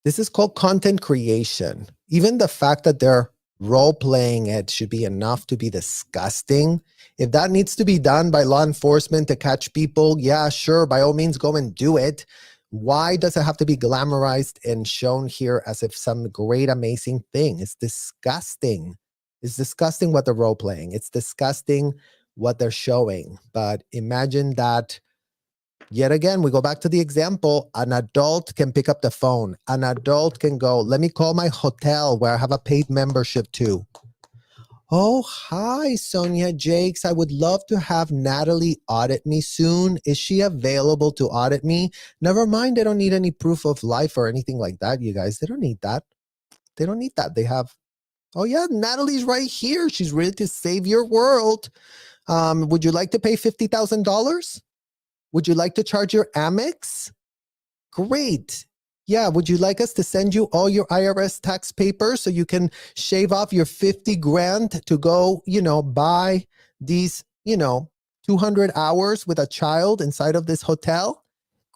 This is called content creation. Even the fact that they're role playing it should be enough to be disgusting. If that needs to be done by law enforcement to catch people, yeah, sure, by all means, go and do it. Why does it have to be glamorized and shown here as if some great, amazing thing? It's disgusting. It's disgusting what they're role playing. It's disgusting what they're showing. But imagine that. Yet again, we go back to the example. An adult can pick up the phone. An adult can go, let me call my hotel where I have a paid membership to. Oh, hi, Sonia Jakes. I would love to have Natalie audit me soon. Is she available to audit me? Never mind, they don't need any proof of life or anything like that, you guys. They don't need that. They don't need that. They have, oh yeah, Natalie's right here. She's ready to save your world. Would you like to pay $50,000? Would you like to charge your Amex? Great. Yeah, would you like us to send you all your IRS tax papers so you can shave off your 50 grand to go, buy these, 200 hours with a child inside of this hotel?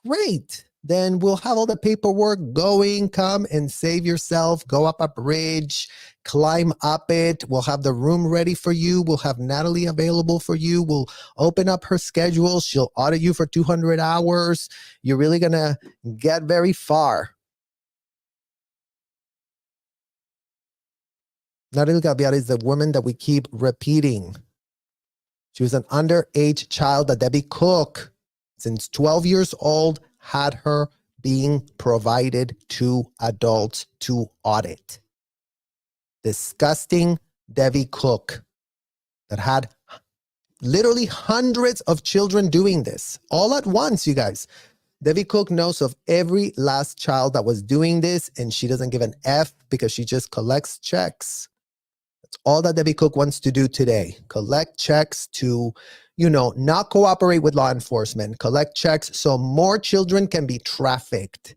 Great. Then we'll have all the paperwork going. Come and save yourself. Go up a bridge, climb up it. We'll have the room ready for you. We'll have Natalie available for you. We'll open up her schedule. She'll audit you for 200 hours. You're really going to get very far. Natalie Gaviari is the woman that we keep repeating. She was an underage child that Debbie Cook, since 12 years old, had her being provided to adults to audit. Disgusting Debbie Cook that had literally hundreds of children doing this all at once, you guys. Debbie Cook knows of every last child that was doing this, and she doesn't give an F because she just collects checks. That's all that Debbie Cook wants to do today. Collect checks to, not cooperate with law enforcement. Collect checks so more children can be trafficked.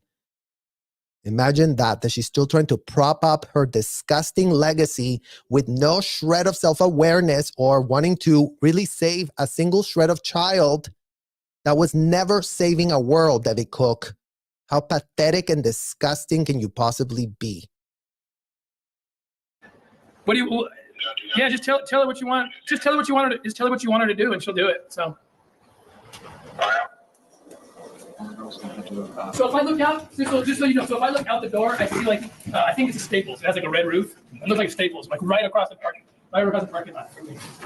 Imagine that she's still trying to prop up her disgusting legacy with no shred of self-awareness or wanting to really save a single shred of child that was never saving a world, Debbie Cook. How pathetic and disgusting can you possibly be? What do you? Yeah, just tell her what you want. Just tell her what you want her to. Just tell her what you want her to do, and she'll do it. So. So if I look out, just so you know, so if I look out the door, I see I think it's a Staples. It has like a red roof. It looks like Staples, like right across the parking lot.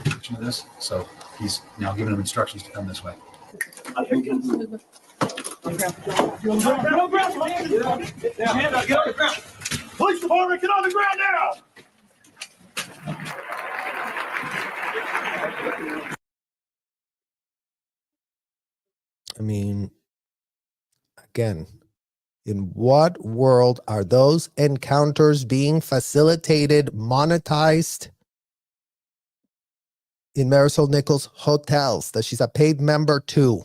Picture of this. So he's now giving them instructions to come this way. Police department, get on the ground now! I mean, again, in what world are those encounters being facilitated, monetized in Marisol Nichols hotels that she's a paid member to?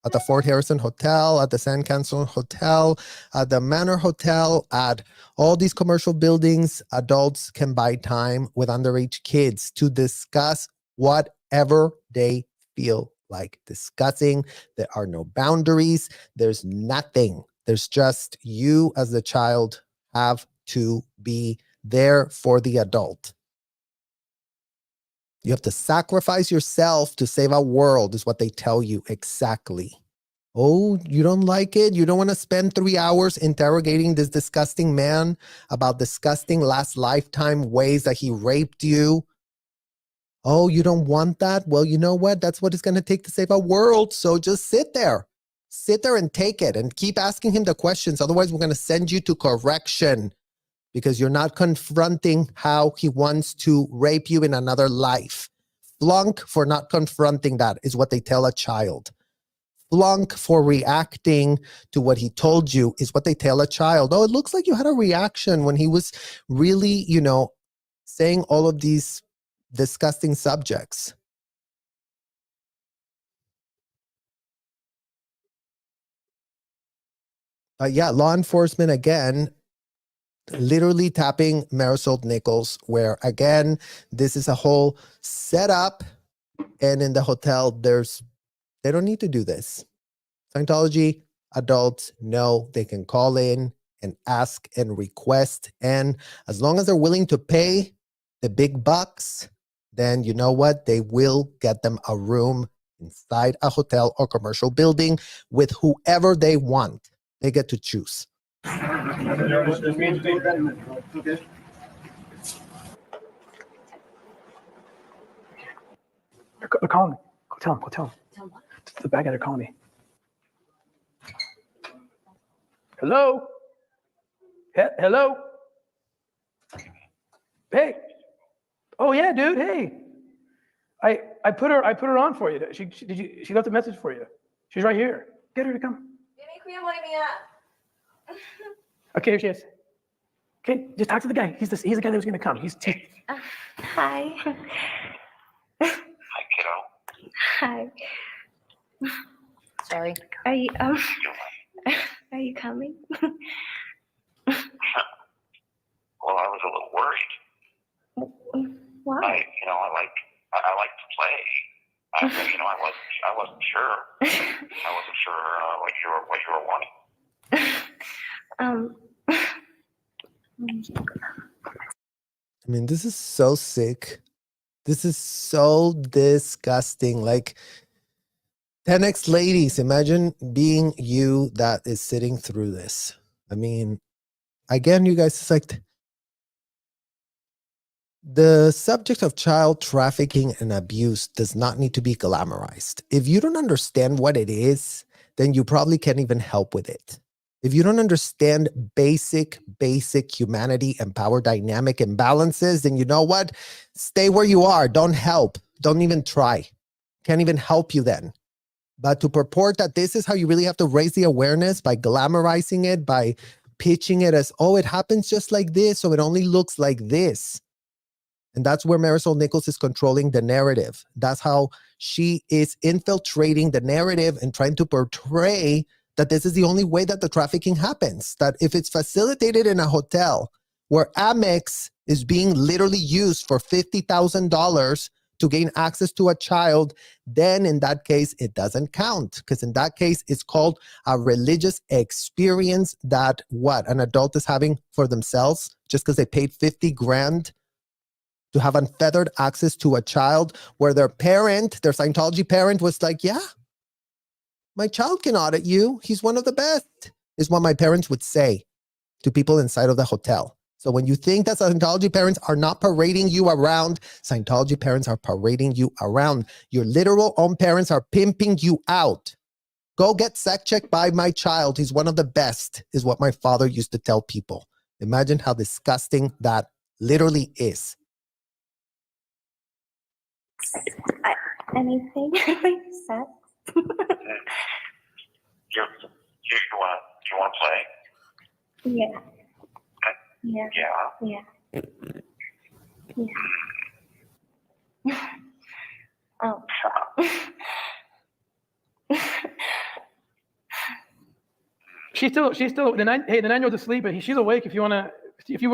At the Fort Harrison Hotel, at the San Canson Hotel, at the Manor Hotel, at all these commercial buildings, adults can buy time with underage kids to discuss whatever they feel like discussing. There are no boundaries. There's nothing. There's just you as the child have to be there for the adult. You have to sacrifice yourself to save a world, is what they tell you exactly. Oh, you don't like it? You don't want to spend 3 hours interrogating this disgusting man about disgusting last lifetime ways that he raped you? Oh, you don't want that? Well, you know what? That's what it's going to take to save a world. So just sit there. Sit there and take it and keep asking him the questions. Otherwise, we're going to send you to correction because you're not confronting how he wants to rape you in another life. Flunk for not confronting that is what they tell a child. Flunk for reacting to what he told you is what they tell a child. Oh, it looks like you had a reaction when he was really, saying all of these disgusting subjects. Yeah, law enforcement again, literally tapping Marisol Nichols, where again, this is a whole setup. And in the hotel, they don't need to do this. Scientology adults know they can call in and ask and request. And as long as they're willing to pay the big bucks, then you know what? They will get them a room inside a hotel or commercial building with whoever they want. They get to choose. They're calling me. Go tell him. Tell him what? The bad guy, they're calling me. Hello? Hello? Hey. Oh yeah, dude. Hey. I put her on for you. She left a message for you. She's right here. Get her to come. Okay, here she is. Okay, just talk to the guy. He's the guy that was gonna come. Hi. Hi, kiddo. Hi. Sorry. Are you are you coming? Well, I was a little worried. Why? I like to play. I wasn't sure. I wasn't sure what you were wanting. I mean, this is so sick. This is so disgusting. Like, 10X ladies, imagine being you that is sitting through this. I mean, again, you guys, it's like the subject of child trafficking and abuse does not need to be glamorized. If you don't understand what it is, then you probably can't even help with it. If you don't understand basic humanity and power dynamic imbalances, then you know what? Stay where you are. Don't help. Don't even try. Can't even help you then. But to purport that this is how you really have to raise the awareness by glamorizing it, by pitching it as, oh, it happens just like this, so it only looks like this. And that's where Marisol Nichols is controlling the narrative. That's how she is infiltrating the narrative and trying to portray that this is the only way that the trafficking happens. That if it's facilitated in a hotel where Amex is being literally used for $50,000 to gain access to a child, then in that case, it doesn't count. Because in that case, it's called a religious experience that an adult is having for themselves just because they paid 50 grand to have unfettered access to a child where their Scientology parent was like, yeah, my child can audit you. He's one of the best, is what my parents would say to people inside of the hotel. So when you think that Scientology parents are not parading you around, Scientology parents are parading you around. Your literal own parents are pimping you out. Go get sex checked by my child. He's one of the best, is what my father used to tell people. Imagine how disgusting that literally is. Anything? Sex? You want to play? Yeah. Okay. Yeah. Yeah. Yeah. Oh. She's still the 9-year-old's asleep, but she's awake. If you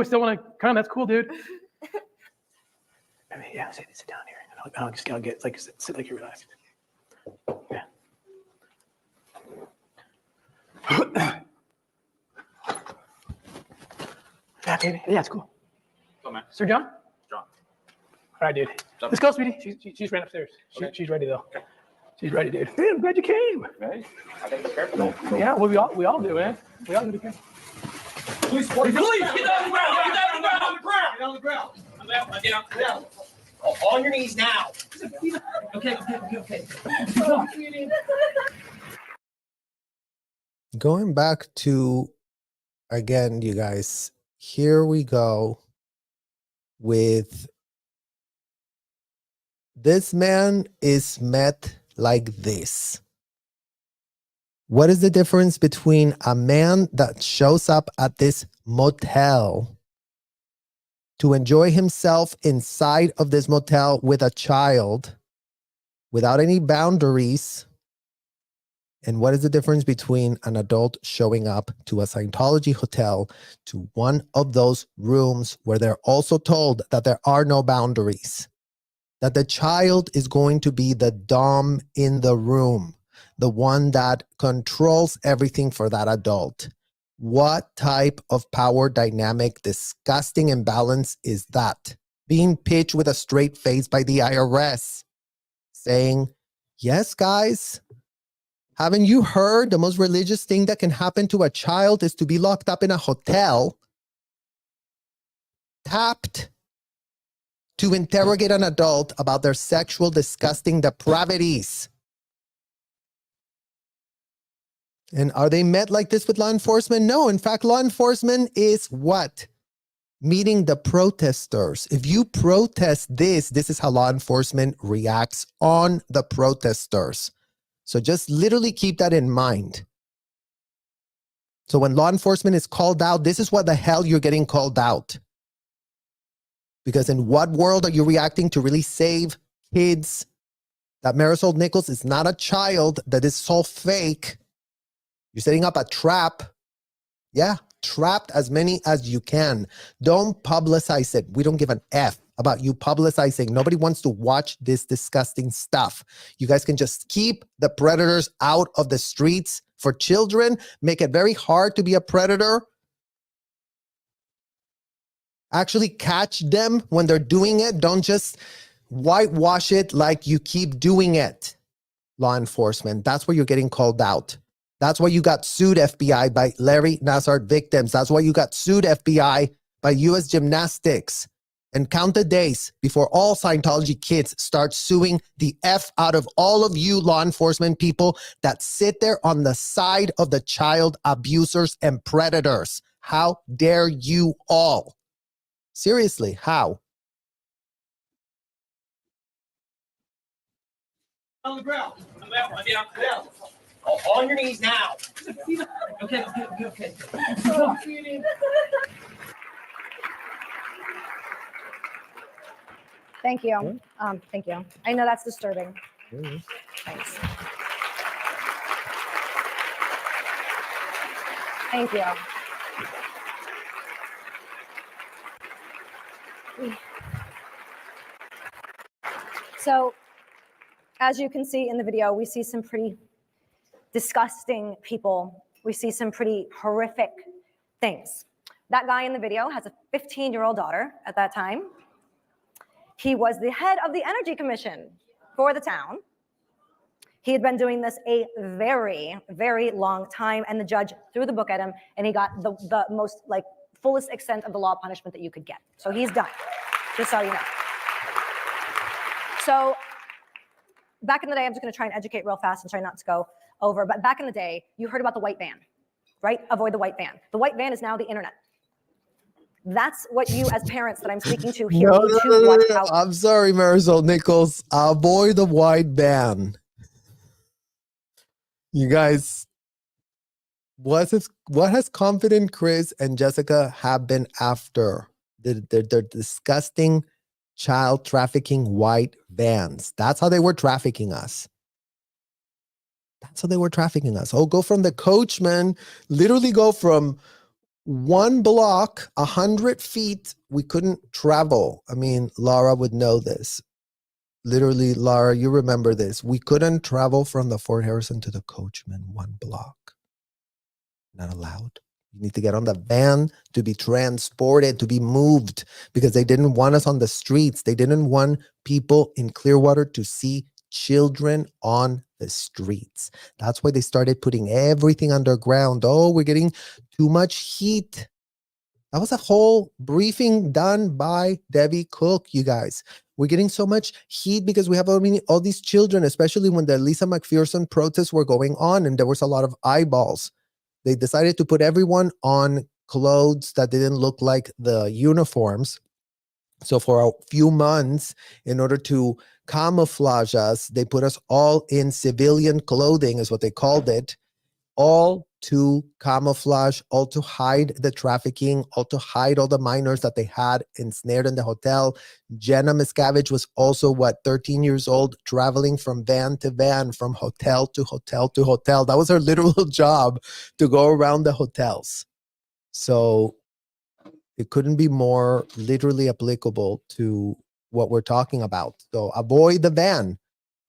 still want to come, that's cool, dude. I mean, yeah, sit down here. I'll get sit like you're relaxed. Yeah. Yeah, baby. Yeah, it's cool. Go, man. Sir John? John. All right, dude. Let's go, sweetie. She's ran upstairs. She's ready though. She's ready, dude. Hey, I'm glad you came. Right? I think it's careful. Yeah, well, we all do, man. We all do. Police, get down on the ground. Get down on the ground. Get on the ground. I'm down. On your knees now. Okay. Going back to, again, you guys, here we go with this man is met like this. What is the difference between a man that shows up at this motel to enjoy himself inside of this motel with a child without any boundaries? And what is the difference between an adult showing up to a Scientology hotel, to one of those rooms where they're also told that there are no boundaries, that the child is going to be the dom in the room, the one that controls everything for that adult? What type of power dynamic, disgusting imbalance is that? Being pitched with a straight face by the IRS, saying, yes, guys, haven't you heard the most religious thing that can happen to a child is to be locked up in a hotel, tapped to interrogate an adult about their sexual disgusting depravities? And are they met like this with law enforcement? No. In fact, law enforcement is what? Meeting the protesters. If you protest this is how law enforcement reacts on the protesters. So just literally keep that in mind. So when law enforcement is called out, this is what the hell you're getting called out. Because in what world are you reacting to really save kids? That Marisol Nichols is not a child, that is all fake. You're setting up a trap. Yeah, trapped as many as you can. Don't publicize it. We don't give an F about you publicizing. Nobody wants to watch this disgusting stuff. You guys can just keep the predators out of the streets for children. Make it very hard to be a predator. Actually catch them when they're doing it. Don't just whitewash it like you keep doing it. Law enforcement, that's where you're getting called out. That's why you got sued, FBI, by Larry Nassar victims. That's why you got sued, FBI, by US Gymnastics. And count the days before all Scientology kids start suing the F out of all of you law enforcement people that sit there on the side of the child abusers and predators. How dare you all? Seriously, how? On the ground. I'm down. On your knees now. Okay. Thank you. Thank you. I know that's disturbing. Thanks. Thank you. So, as you can see in the video, we see some pretty disgusting people. We see some pretty horrific things. That guy in the video has a 15-year-old daughter at that time. He was the head of the Energy Commission for the town. He had been doing this a very, very long time, and the judge threw the book at him, and he got the most, fullest extent of the law punishment that you could get. So he's done, just so you know. So back in the day, I'm just going to try and educate real fast and try not to go over, but back in the day, you heard about the white van, right? Avoid the white van. The white van is now the internet. That's what you, as parents that I'm speaking to here, need to watch out. I'm sorry, Marisol Nichols. Avoid the white van. You guys, what has Confident Chris and Jessica have been after? They're disgusting child trafficking white vans. That's how they were trafficking us. That's how they were trafficking us. Oh, go from the coachman, literally go from one block, 100 feet. We couldn't travel. I mean, Laura would know this. Literally, Laura, you remember this. We couldn't travel from the Fort Harrison to the coachman, one block. Not allowed. You need to get on the van to be transported, to be moved, because they didn't want us on the streets. They didn't want people in Clearwater to see children on the streets. That's why they started putting everything underground. Oh, we're getting too much heat. That was a whole briefing done by Debbie Cook, you guys. We're getting so much heat because we have all these children, especially when the Lisa McPherson protests were going on and there was a lot of eyeballs. They decided to put everyone on clothes that didn't look like the uniforms. So for a few months, in order to camouflage us, they put us all in civilian clothing, is what they called it, all to camouflage, all to hide the trafficking, all to hide all the minors that they had ensnared in the hotel. Jenna Miscavige was also, 13 years old, traveling from van to van, from hotel to hotel to hotel. That was her literal job, to go around the hotels. So it couldn't be more literally applicable to what we're talking about. So avoid the van.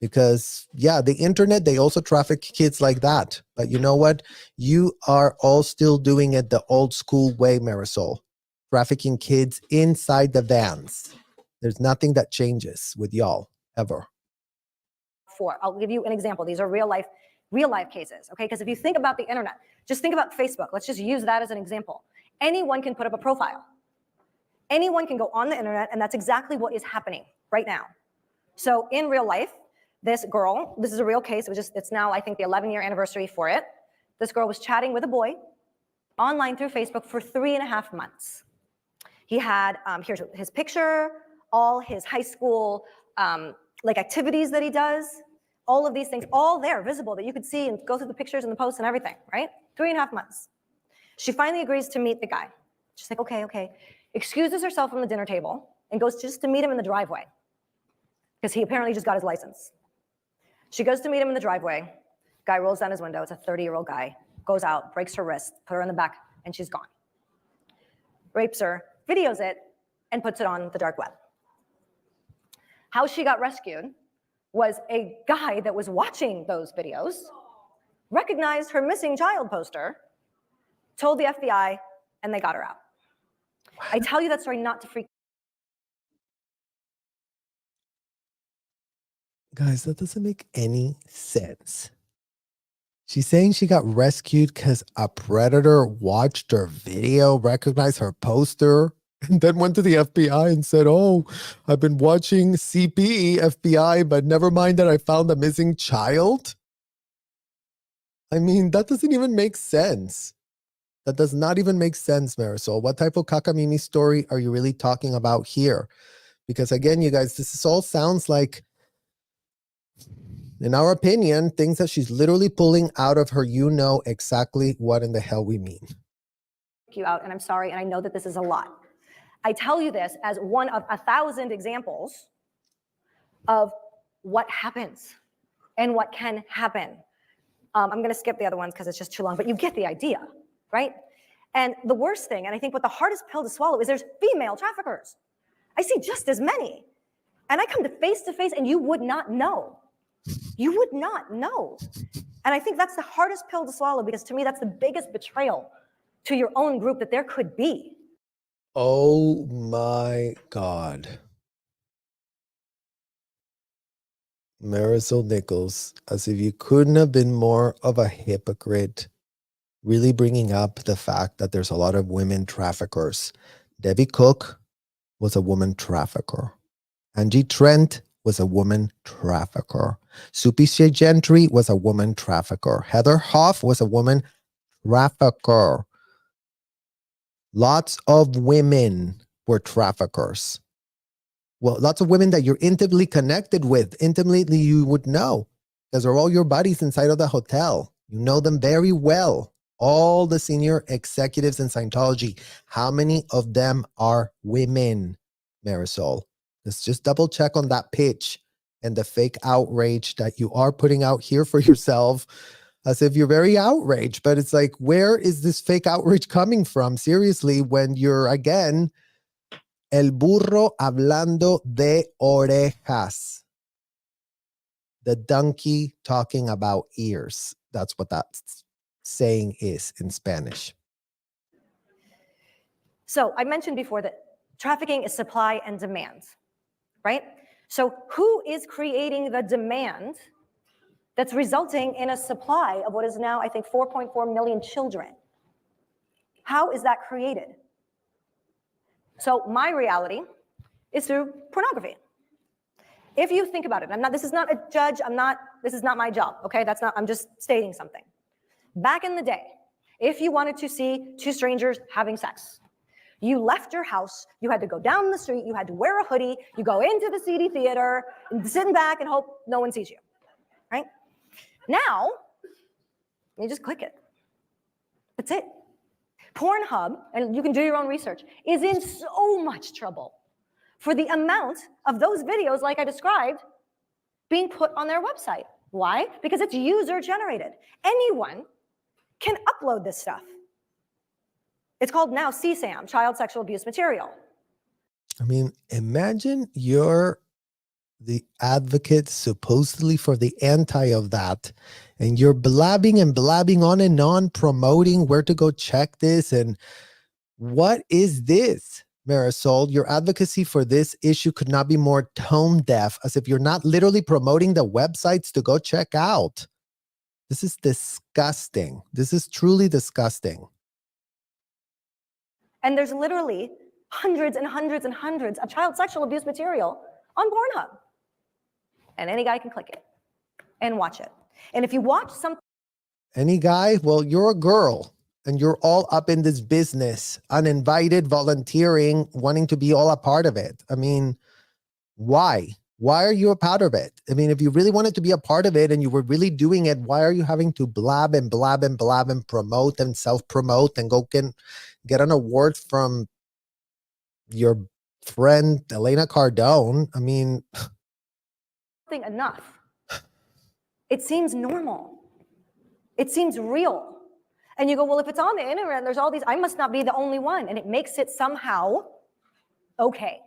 Because, yeah, the internet, they also traffic kids like that. But you know what? You are all still doing it the old school way, Marisol. Trafficking kids inside the vans. There's nothing that changes with y'all, ever. I'll give you an example. These are real life cases, okay? Because if you think about the internet, just think about Facebook. Let's just use that as an example. Anyone can put up a profile. Anyone can go on the internet, and that's exactly what is happening right now. So in real life, this girl, this is a real case. It's now, I think, the 11-year anniversary for it. This girl was chatting with a boy online through Facebook for 3.5 months. He had, here's his picture, all his high school activities that he does, all of these things, all there, visible, that you could see and go through the pictures and the posts and everything, right? 3.5 months. She finally agrees to meet the guy. She's like, okay. Excuses herself from the dinner table and goes just to meet him in the driveway, because he apparently just got his license. She goes to meet him in the driveway. Guy rolls down his window. It's a 30-year-old guy. Goes out, breaks her wrist, put her in the back, and she's gone. Rapes her, videos it, and puts it on the dark web. How she got rescued was a guy that was watching those videos, recognized her missing child poster, told the FBI, and they got her out. I tell you that story not to freak. Guys, that doesn't make any sense. She's saying she got rescued because a predator watched her video, recognized her poster, and then went to the FBI and said, oh, I've been watching CP, FBI, but never mind that I found a missing child. I mean, that doesn't even make sense. That does not even make sense, Marisol. What type of cockamamie story are you really talking about here? Because again, you guys, all sounds like, in our opinion, things that she's literally pulling out of her, exactly what in the hell we mean. You out, and I'm sorry, and I know that this is a lot. I tell you this as one of 1,000 examples of what happens and what can happen. I'm going to skip the other ones because it's just too long, but you get the idea, right? And the worst thing, and I think what the hardest pill to swallow, is there's female traffickers. I see just as many. And I come to face, and you would not know. You would not know. And I think that's the hardest pill to swallow, because to me, that's the biggest betrayal to your own group that there could be. Oh my God. Marisol Nichols, as if you couldn't have been more of a hypocrite, really bringing up the fact that there's a lot of women traffickers. Debbie Cook was a woman trafficker. Angie Trent was a woman trafficker. Soupy Shea Gentry was a woman trafficker. Heather Hoff was a woman trafficker. Lots of women were traffickers. Well, lots of women that you're intimately connected with. Intimately, you would know, because they're all your buddies inside of the hotel. You know them very well. All the senior executives in Scientology. How many of them are women, Marisol? Let's just double check on that pitch and the fake outrage that you are putting out here for yourself, as if you're very outraged. But it's like, where is this fake outrage coming from? Seriously, when you're, again, el burro hablando de orejas. The donkey talking about ears. That's what that saying is in Spanish. So I mentioned before that trafficking is supply and demand, right? So who is creating the demand that's resulting in a supply of what is now, I think, 4.4 million children? How is that created? So my reality is through pornography. If you think about it, this is not a judge, this is not my job, okay? I'm just stating something. Back in the day, if you wanted to see two strangers having sex, you left your house, you had to go down the street, you had to wear a hoodie, you go into the CD theater, and sit back and hope no one sees you, right? Now, you just click it. That's it. Pornhub, and you can do your own research, is in so much trouble for the amount of those videos, like I described, being put on their website. Why? Because it's user-generated. Anyone can upload this stuff. It's called now CSAM, child sexual abuse material. I mean, imagine you're the advocate supposedly for the anti of that, and you're blabbing and blabbing on and on, promoting where to go check this. And what is this, Marisol? Your advocacy for this issue could not be more tone deaf, as if you're not literally promoting the websites to go check out. This is disgusting. This is truly disgusting. And there's literally hundreds and hundreds and hundreds of child sexual abuse material on Pornhub. And any guy can click it and watch it. And if you watch some... Any guy? Well, you're a girl and you're all up in this business, uninvited, volunteering, wanting to be all a part of it. I mean, why? Why are you a part of it? I mean, if you really wanted to be a part of it and you were really doing it, why are you having to blab and blab and blab and promote and self-promote and go get an award from your friend, Elena Cardone? I mean... enough. It seems normal. It seems real. And you go, well, if it's on the internet, there's all these, I must not be the only one. And it makes it somehow okay.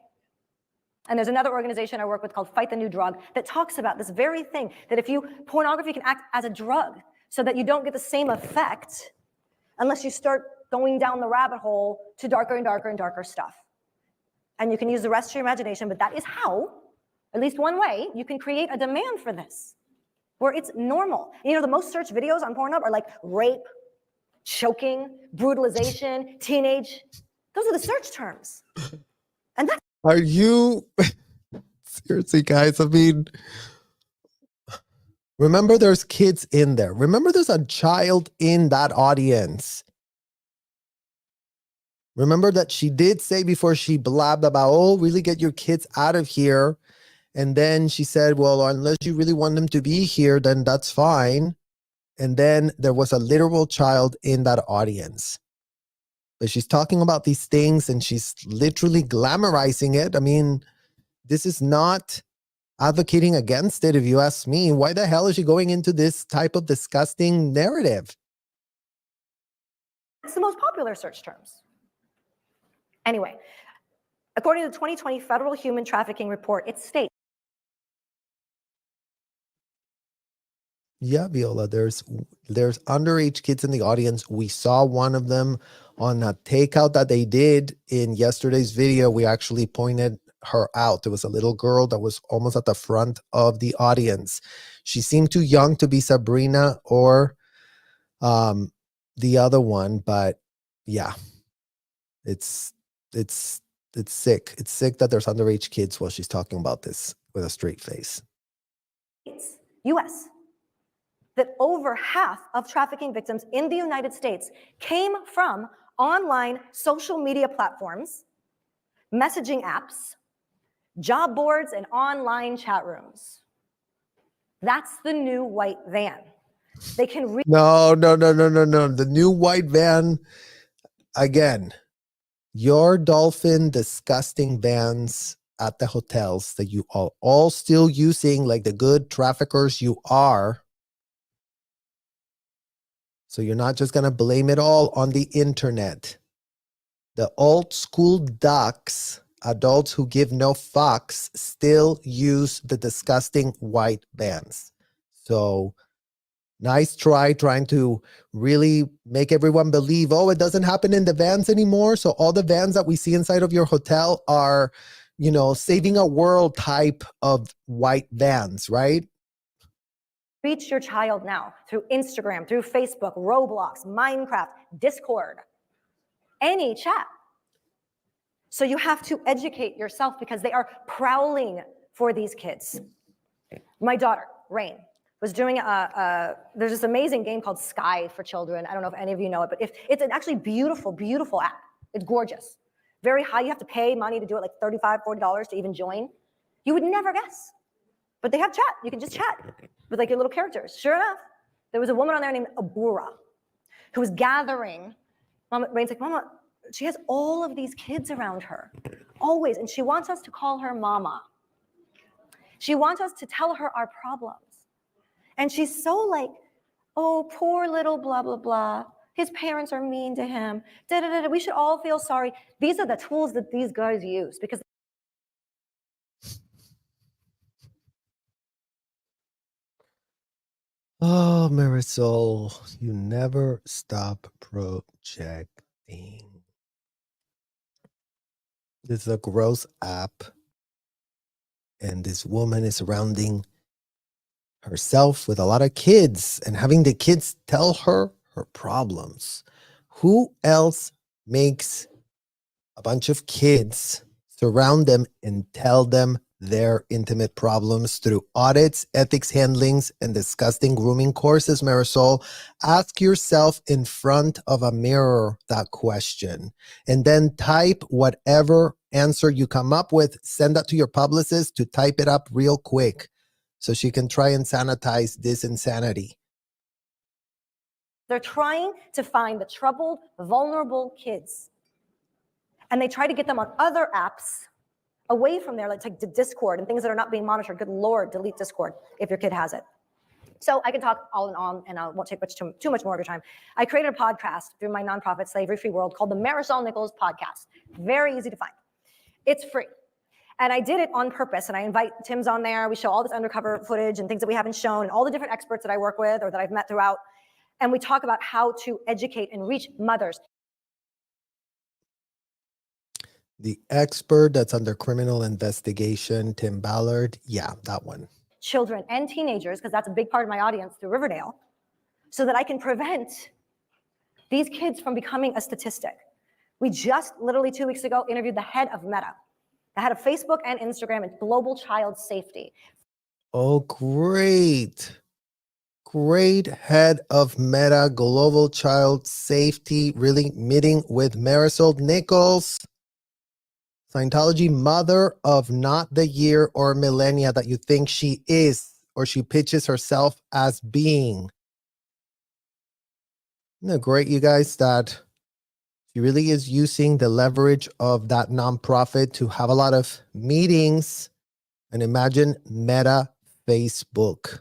And there's another organization I work with called Fight the New Drug that talks about this very thing, that pornography can act as a drug so that you don't get the same effect unless you start going down the rabbit hole to darker and darker and darker stuff. And you can use the rest of your imagination, but that is how, at least one way, you can create a demand for this, where it's normal. You know, the most searched videos on Pornhub are like rape, choking, brutalization, teenage. Those are the search terms. And that's... Are you... Seriously, guys, I mean... Remember, there's kids in there. Remember, there's a child in that audience. Remember that she did say before she blabbed about, oh, really get your kids out of here. And then she said, well, unless you really want them to be here, then that's fine. And then there was a literal child in that audience. But she's talking about these things and she's literally glamorizing it. I mean, this is not advocating against it, if you ask me. Why the hell is she going into this type of disgusting narrative? It's the most popular search terms. Anyway, according to the 2020 Federal Human Trafficking Report, it states... Yeah, Viola, there's underage kids in the audience. We saw one of them on a takeout that they did in yesterday's video. We actually pointed her out. There was a little girl that was almost at the front of the audience. She seemed too young to be Sabrina or the other one, but yeah, it's sick. It's sick that there's underage kids while she's talking about this with a straight face. U.S. that over half of trafficking victims in the United States came from online social media platforms, messaging apps, job boards, and online chat rooms. That's the new white van. They can reach... No. The new white van, again, your dolphin disgusting vans at the hotels that you are all still using like the good traffickers you are. So you're not just going to blame it all on the internet. The old school ducks, adults who give no fucks, still use the disgusting white vans. So Nice try trying to really make everyone believe, oh, it doesn't happen in the vans anymore. So all the vans that we see inside of your hotel are, you know, saving a world type of white vans, right? Reach your child now through Instagram, through Facebook, Roblox, Minecraft, Discord, any chat. So you have to educate yourself because they are prowling for these kids. My daughter, Rain, was doing there's this amazing game called Sky for children. I don't know if any of you know it, but it's an actually beautiful, beautiful app. It's gorgeous. Very high. You have to pay money to do it, like $35, $40 to even join. You would never guess. But they have chat. You can just chat with like your little characters. Sure enough, there was a woman on there named Abura who was gathering. Rain's like, Mama, she has all of these kids around her, always, and she wants us to call her Mama. She wants us to tell her our problems. And she's so like, oh, poor little blah, blah, blah. His parents are mean to him. Da, da, da, da. We should all feel sorry. These are the tools that these guys use because Oh, Marisol, you never stop projecting. This is a gross app. And this woman is surrounding herself with a lot of kids and having the kids tell her her problems. Who else makes a bunch of kids surround them and tell them their intimate problems through audits, ethics handlings, and disgusting grooming courses, Marisol? Ask yourself in front of a mirror that question, and then type whatever answer you come up with. Send that to your publicist to type it up real quick so she can try and sanitize this insanity. they're trying to find the troubled, vulnerable kids. And they try to get them on other apps away from there, like Discord and things that are not being monitored. Good Lord, delete Discord if your kid has it. So I can talk all and on, and I won't take too much more of your time. I created a podcast through my nonprofit, Slavery Free World, called the Marisol Nichols Podcast. Very easy to find. It's free. And I did it on purpose, and I invite Tim's on there. We show all this undercover footage and things that we haven't shown, and all the different experts that I work with or that I've met throughout. And we talk about how to educate and reach mothers. The expert that's under criminal investigation, Tim Ballard. Yeah, that one. Children and teenagers, because that's a big part of my audience through Riverdale, so that I can prevent these kids from becoming a statistic. We just literally 2 weeks ago interviewed the head of Meta, the head of Facebook and Instagram and global child safety. Oh, great. Great head of Meta, global child safety, really meeting with Marisol Nichols, Scientology mother of not the year or millennia that you think she is, or she pitches herself as being. Isn't it great, you guys, that she really is using the leverage of that nonprofit to have a lot of meetings? And imagine Meta Facebook,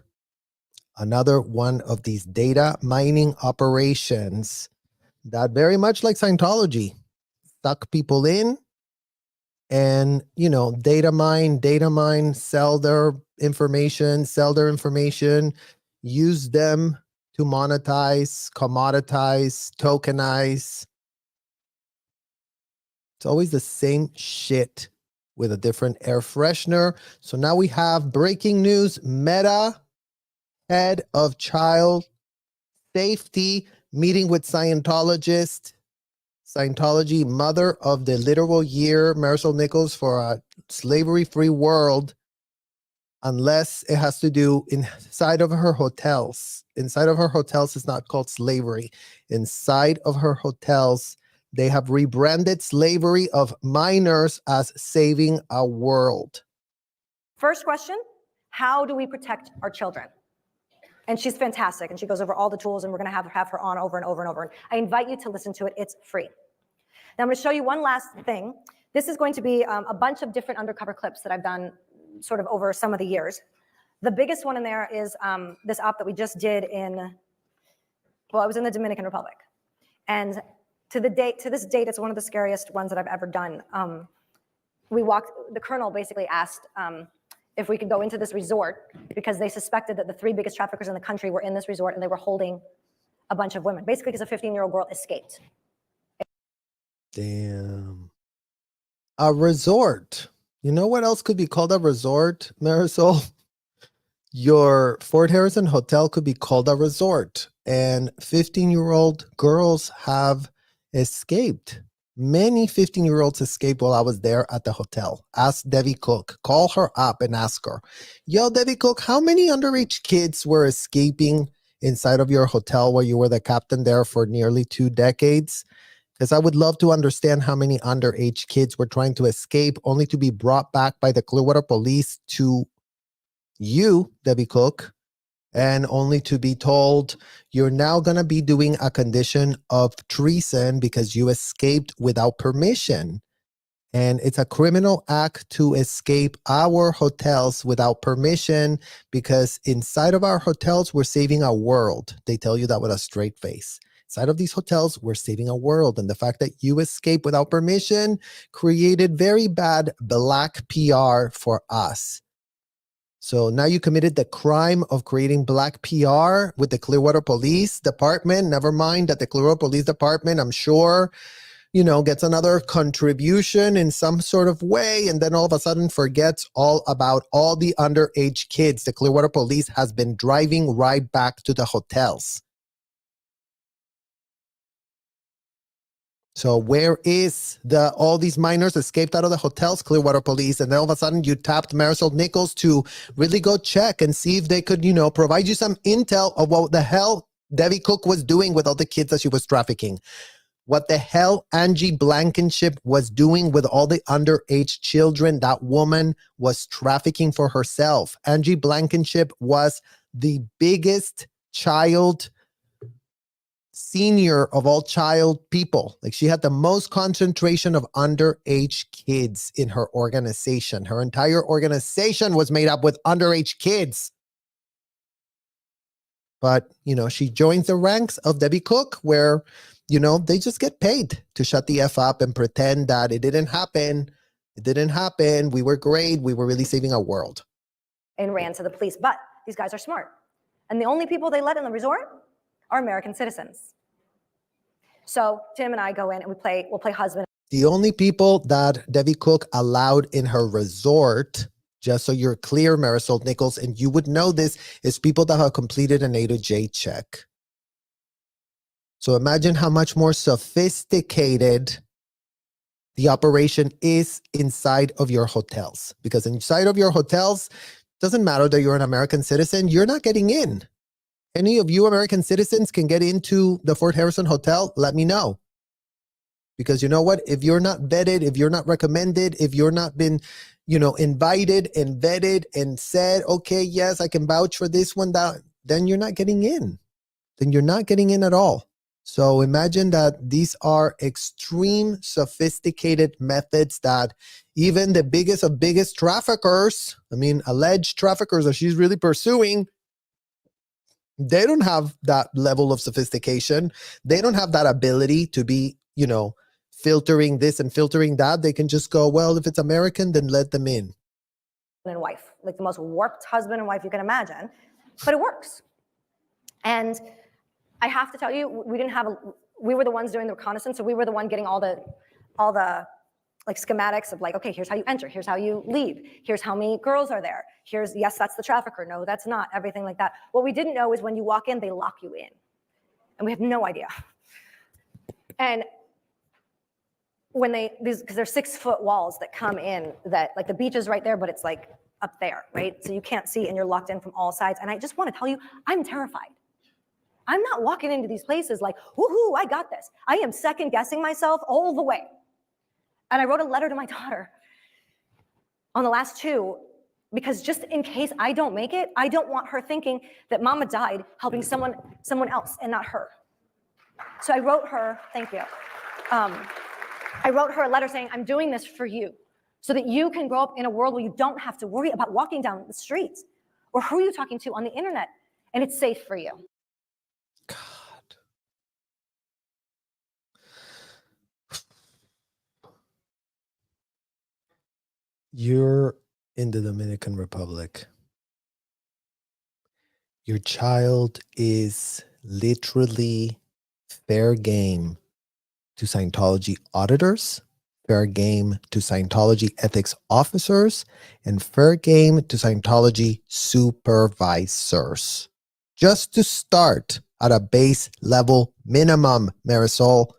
another one of these data mining operations that very much like Scientology, suck people in and, you know, data mine, sell their information, use them to monetize, commoditize, tokenize. It's always the same shit with a different air freshener. So now we have breaking news. Meta head of child safety meeting with Scientologist. Scientology mother of the literal year, Marisol Nichols, for a slavery-free world, unless it has to do inside of her hotels. Inside of her hotels is not called slavery. Inside of her hotels, they have rebranded slavery of minors as saving a world. First question, how do we protect our children? And she's fantastic, and she goes over all the tools, and we're going to have her on over and over and over. And I invite you to listen to it. It's free. Now I'm going to show you one last thing. This is going to be a bunch of different undercover clips that I've done sort of over some of the years. The biggest one in there is this op that we just did I was in the Dominican Republic. And to this date, it's one of the scariest ones that I've ever done. The colonel basically asked, if we could go into this resort because they suspected that the 3 biggest traffickers in the country were in this resort and they were holding a bunch of women, basically because a 15-year-old girl escaped. Damn. A resort. You know what else could be called a resort, Marisol? Your Fort Harrison hotel could be called a resort, and 15-year-old girls have escaped. Many 15-year-olds escaped while I was there at the hotel. Ask Debbie Cook. Call her up and ask her, yo, Debbie Cook, how many underage kids were escaping inside of your hotel while you were the captain there for nearly 2 decades? Because I would love to understand how many underage kids were trying to escape only to be brought back by the Clearwater police to you, Debbie Cook, and only to be told you're now going to be doing a condition of treason because you escaped without permission. And it's a criminal act to escape our hotels without permission because inside of our hotels, we're saving a world. They tell you that with a straight face. Inside of these hotels, we're saving a world. And the fact that you escaped without permission created very bad black PR for us. So now you committed the crime of creating black PR with the Clearwater Police Department. Never mind that the Clearwater Police Department, I'm sure, gets another contribution in some sort of way, and then all of a sudden forgets all about all the underage kids the Clearwater Police has been driving right back to the hotels. So where is all these minors escaped out of the hotels, Clearwater Police, and then all of a sudden you tapped Marisol Nichols to really go check and see if they could, provide you some intel of what the hell Debbie Cook was doing with all the kids that she was trafficking. What the hell Angie Blankenship was doing with all the underage children. That woman was trafficking for herself. Angie Blankenship was the biggest child senior of all child people. Like, she had the most concentration of underage kids in her organization. Her entire organization was made up with underage kids. But, she joins the ranks of Debbie Cook where, they just get paid to shut the F up and pretend that it didn't happen. It didn't happen. We were great. We were really saving our world. And ran to the police. But these guys are smart. And the only people they let in the resort are American citizens. So Tim and I go in and we'll play husband. The only people that Debbie Cook allowed in her resort, just so you're clear, Marisol Nichols, and you would know this, is people that have completed an A to J check. So imagine how much more sophisticated the operation is inside of your hotels. Because inside of your hotels, doesn't matter that you're an American citizen, you're not getting in. Any of you American citizens can get into the Fort Harrison Hotel, let me know. Because you know what? If you're not vetted, if you're not recommended, if you're not been, invited and vetted and said, okay, yes, I can vouch for this one, that, then you're not getting in. Then you're not getting in at all. So imagine that these are extreme sophisticated methods that even the biggest of biggest traffickers, alleged traffickers that she's really pursuing, they don't have that level of sophistication. They don't have that ability to be, filtering this and filtering that. They can just go, well, if it's American, then let them in. And wife, like the most warped husband and wife you can imagine, but it works. And I have to tell you, we were the ones doing the reconnaissance, so we were the one getting all the like schematics of like, okay, here's how you enter, here's how you leave, here's how many girls are there, here's, yes, that's the trafficker, no, that's not, everything like that. What we didn't know is when you walk in, they lock you in. And we have no idea. And when because there's 6-foot walls that come in that, like the beach is right there, but it's like up there, right? So you can't see and you're locked in from all sides. And I just want to tell you, I'm terrified. I'm not walking into these places like, woohoo, I got this. I am second guessing myself all the way. And I wrote a letter to my daughter on the last 2, because just in case I don't make it, I don't want her thinking that mama died helping someone else and not her. So I wrote her, thank you. I wrote her a letter saying, I'm doing this for you so that you can grow up in a world where you don't have to worry about walking down the streets or who you're talking to on the internet, and it's safe for you. God. You're in the Dominican Republic. Your child is literally fair game to Scientology auditors, fair game to Scientology ethics officers, and fair game to Scientology supervisors. Just to start at a base level minimum, Marisol.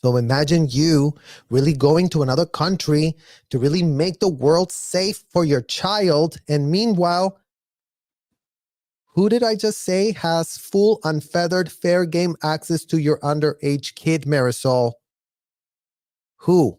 So imagine you really going to another country to really make the world safe for your child. And meanwhile, who did I just say has full, unfeathered, fair game access to your underage kid, Marisol? Who?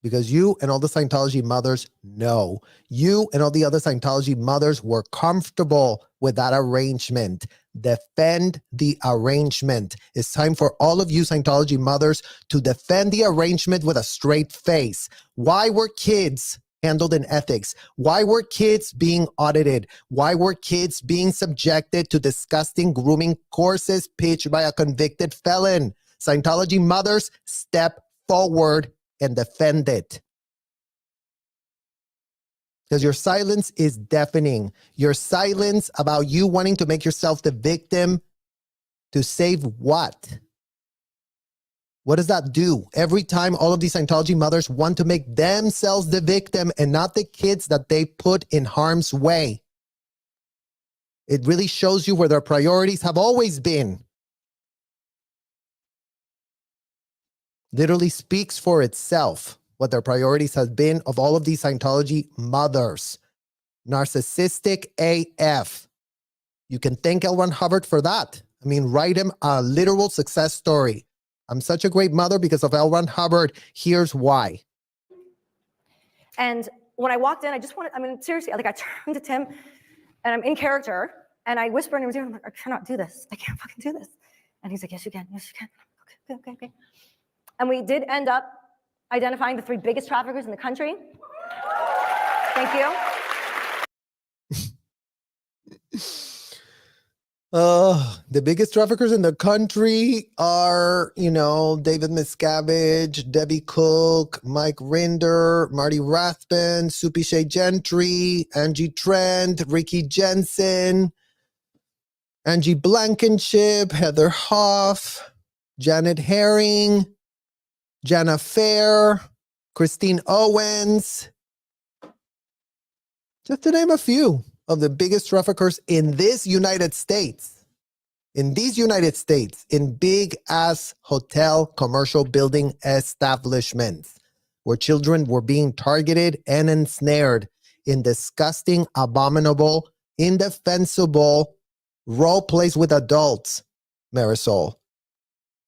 Because you and all the Scientology mothers know. You and all the other Scientology mothers were comfortable with that arrangement. Defend the arrangement. It's time for all of you Scientology mothers to defend the arrangement with a straight face. Why were kids handled in ethics? Why were kids being audited? Why were kids being subjected to disgusting grooming courses pitched by a convicted felon? Scientology mothers, step forward and defend it. Because your silence is deafening. Your silence about you wanting to make yourself the victim to save what? What does that do? Every time all of these Scientology mothers want to make themselves the victim and not the kids that they put in harm's way. It really shows you where their priorities have always been. Literally speaks for itself what their priorities have been of all of these Scientology mothers. Narcissistic AF. You can thank L. Ron Hubbard for that. I mean, write him a literal success story. I'm such a great mother because of L. Ron Hubbard. Here's why. And when I walked in, I just wanted, I mean, seriously, like I turned to Tim and I'm in character and I whispered in his ear, I'm like, I cannot do this. I can't fucking do this. And he's like, yes, you can. Yes, you can. Okay. And we did end up identifying the 3 biggest traffickers in the country. Thank you. The biggest traffickers in the country are, David Miscavige, Debbie Cook, Mike Rinder, Marty Rathbun, Soupy Shea Gentry, Angie Trent, Ricky Jensen, Angie Blankenship, Heather Hoff, Janet Herring, Jana Fair, Christine Owens, just to name a few of the biggest traffickers in this United States. In these United States, in big-ass hotel commercial building establishments where children were being targeted and ensnared in disgusting, abominable, indefensible role plays with adults, Marisol.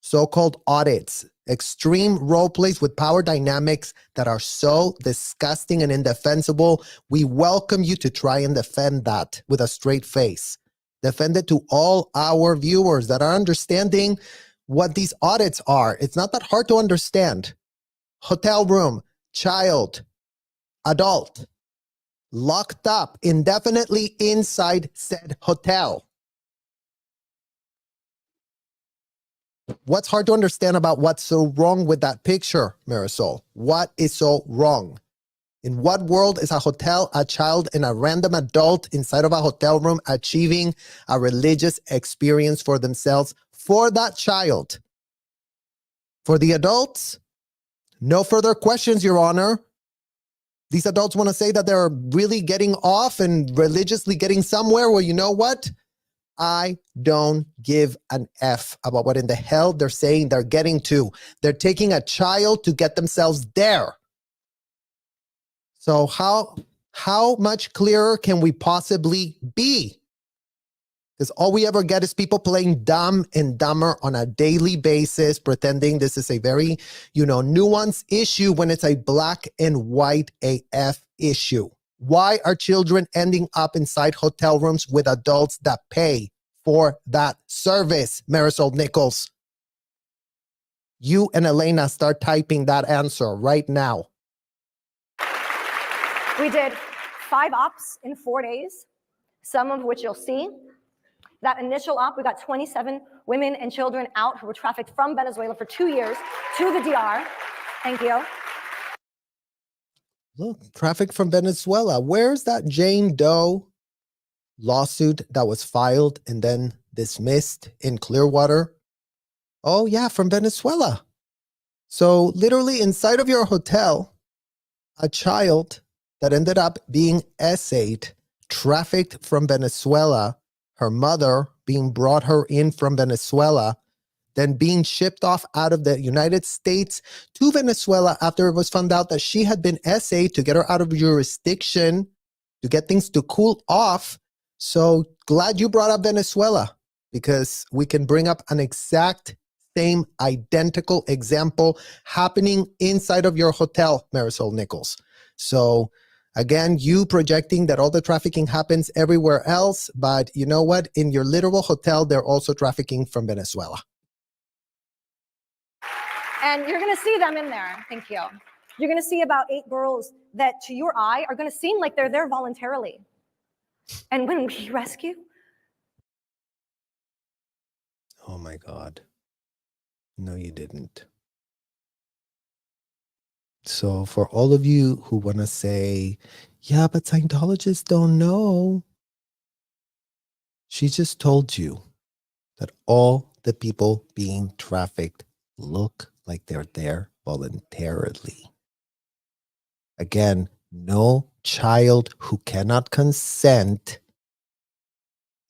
So-called audits, extreme role plays with power dynamics that are so disgusting and indefensible. We welcome you to try and defend that with a straight face. Defend it to all our viewers that are understanding what these audits are. It's not that hard to understand. Hotel room, child, adult, locked up indefinitely inside said hotel. What's hard to understand about what's so wrong with that picture, Marisol? What is so wrong? In what world is a hotel, a child, and a random adult inside of a hotel room achieving a religious experience for themselves, for that child? For the adults, no further questions, Your Honor. These adults want to say that they're really getting off and religiously getting somewhere. Well, you know what? I don't give an F about what in the hell they're saying they're getting to. They're taking a child to get themselves there. So how much clearer can we possibly be? Because all we ever get is people playing dumb and dumber on a daily basis, pretending this is a very, nuanced issue when it's a black and white AF issue. Why are children ending up inside hotel rooms with adults that pay for that service, Marisol Nichols? You and Elena start typing that answer right now. We did 5 ops in 4 days, some of which you'll see. That initial op, we got 27 women and children out who were trafficked from Venezuela for 2 years to the DR. Thank you. Look, traffic from Venezuela. Where's that Jane Doe lawsuit that was filed and then dismissed in Clearwater? Oh, yeah, from Venezuela. So literally inside of your hotel, a child that ended up being essayed, trafficked from Venezuela, her mother being brought her in from Venezuela, then being shipped off out of the United States to Venezuela after it was found out that she had been essayed to get her out of jurisdiction, to get things to cool off. So glad you brought up Venezuela, because we can bring up an exact same identical example happening inside of your hotel, Marisol Nichols. So again, you projecting that all the trafficking happens everywhere else, but you know what? In your literal hotel, they're also trafficking from Venezuela. And you're going to see them in there. Thank you. You're going to see about 8 girls that to your eye are going to seem like they're there voluntarily. And when we rescue, Oh my God. No, you didn't. So for all of you who want to say, yeah, but Scientologists don't know, she just told you that all the people being trafficked look like they're there voluntarily. Again, no child who cannot consent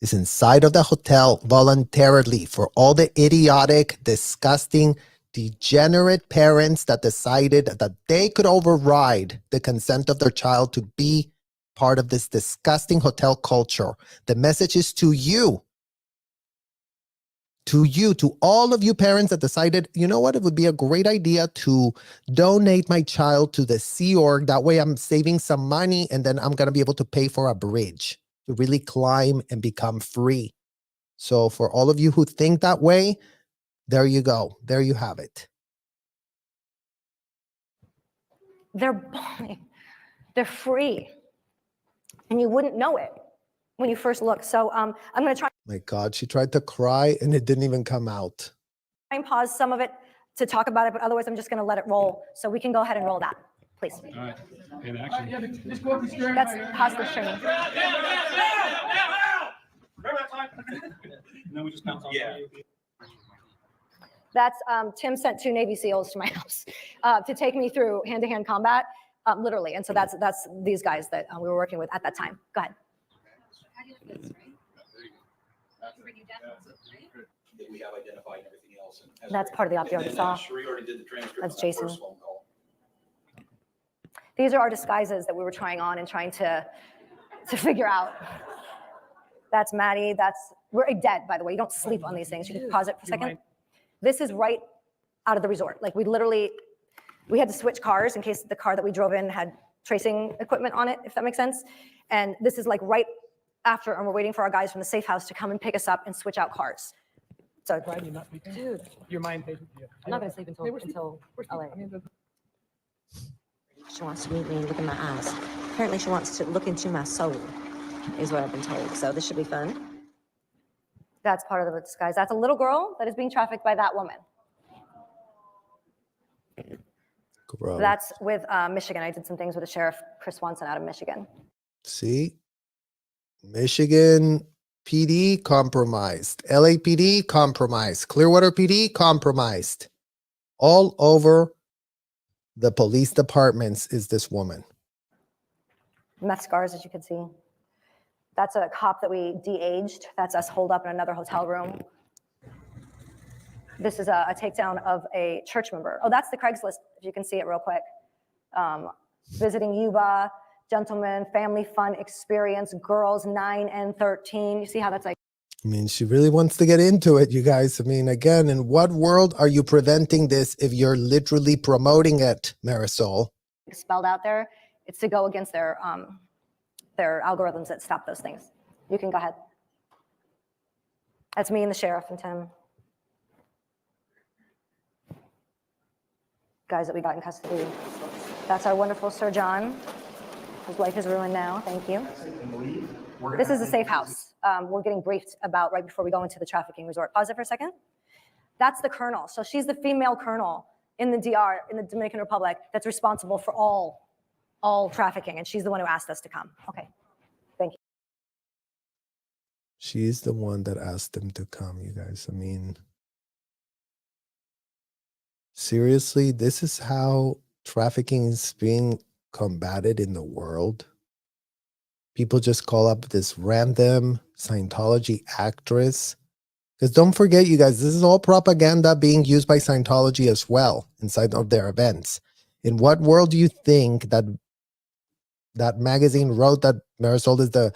is inside of the hotel voluntarily. For all the idiotic, disgusting, degenerate parents that decided that they could override the consent of their child to be part of this disgusting hotel culture, the message is to you. To all of you parents that decided, you know what, it would be a great idea to donate my child to the Sea Org. That way I'm saving some money and then I'm going to be able to pay for a bridge to really climb and become free. So for all of you who think that way, there you go. There you have it. they're balling. They're free. And you wouldn't know it when you first look. So I'm going to try My God, she tried to cry and it didn't even come out. and pause some of it to talk about it, but otherwise I'm just going to let it roll. So we can go ahead and roll that, please. All right. In action. Yeah, but just go up the stairs. That's hostage training. No, we just bounce off. Yeah. That's Tim sent 2 Navy SEALs to my house to take me through hand-to-hand combat, literally. And so that's these guys that we were working with at that time. Go ahead. We have identified everything else. That's part of the op you already saw. Sheree already did the transcript. That's on that Jason. first phone call. These are our disguises that we were trying on and trying to figure out. That's Maddie. We're dead, by the way. You don't sleep on these things. You can pause it for a second. This is right out of the resort. Like we had to switch cars in case the car that we drove in had tracing equipment on it, if that makes sense. And this is like right after, and we're waiting for our guys from the safe house to come and pick us up and switch out cars. So, Why do you not sleep? dude, Your mind patient. I'm not going to sleep until LA. She wants to meet me and look in my eyes. Apparently she wants to look into my soul, is what I've been told. So this should be fun. That's part of the disguise. That's a little girl that is being trafficked by that woman. Gross. That's with Michigan. I did some things with the sheriff, Chris Swanson, out of Michigan. See? Michigan PD compromised. LAPD compromised. Clearwater PD compromised. All over the police departments is this woman. Meth scars, as you can see. That's a cop that we de-aged. That's us holed up in another hotel room. This is a takedown of a church member. Oh, that's the Craigslist, if you can see it real quick. Visiting Yuba, gentlemen, family fun experience, girls 9 and 13. You see how that's like. I mean, she really wants to get into it, you guys. I mean, again, in what world are you preventing this if you're literally promoting it, Marisol? Spelled out there. It's to go against their algorithms that stop those things. You can go ahead. That's me and the sheriff and Tim. Guys that we got in custody. That's our wonderful Sir John, whose life is ruined now. Thank you. This is a safe house. We're getting briefed about right before we go into the trafficking resort. Pause it for a second. That's the colonel. So she's the female colonel in the DR, in the Dominican Republic, that's responsible for all all trafficking, and she's the one who asked us to come. Okay, thank you. She's the one that asked them to come, you guys. I mean, seriously, this is how trafficking is being combated in the world. People just call up this random Scientology actress. Because don't forget, you guys, this is all propaganda being used by Scientology as well inside of their events. In what world do you think that that magazine wrote that Marisol is the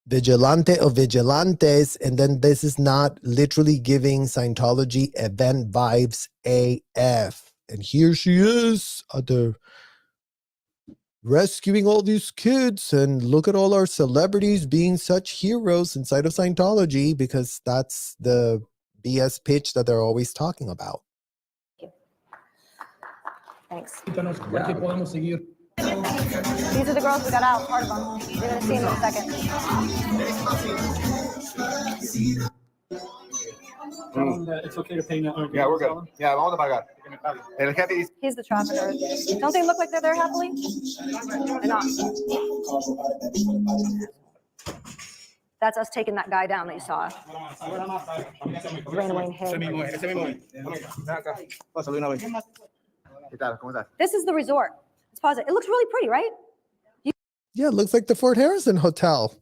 vigilante of vigilantes, and then this is not literally giving Scientology event vibes AF? And here she is at the rescuing all these kids, and look at all our celebrities being such heroes inside of Scientology, because that's the BS pitch that they're always talking about. Thanks. Ya que podemos seguir. These are the girls who got out, part of them. You're going to see them in a second. It's okay to pay now. Yeah, we're good. Yeah, vamos a pagar. El jefe dice. He's the trafficker. Don't they look like they're there happily? They're not. That's us taking that guy down that you saw. Ran away and hid. This is the resort. Let's pause it. It looks really pretty, right? Yeah, it looks like the Fort Harrison Hotel.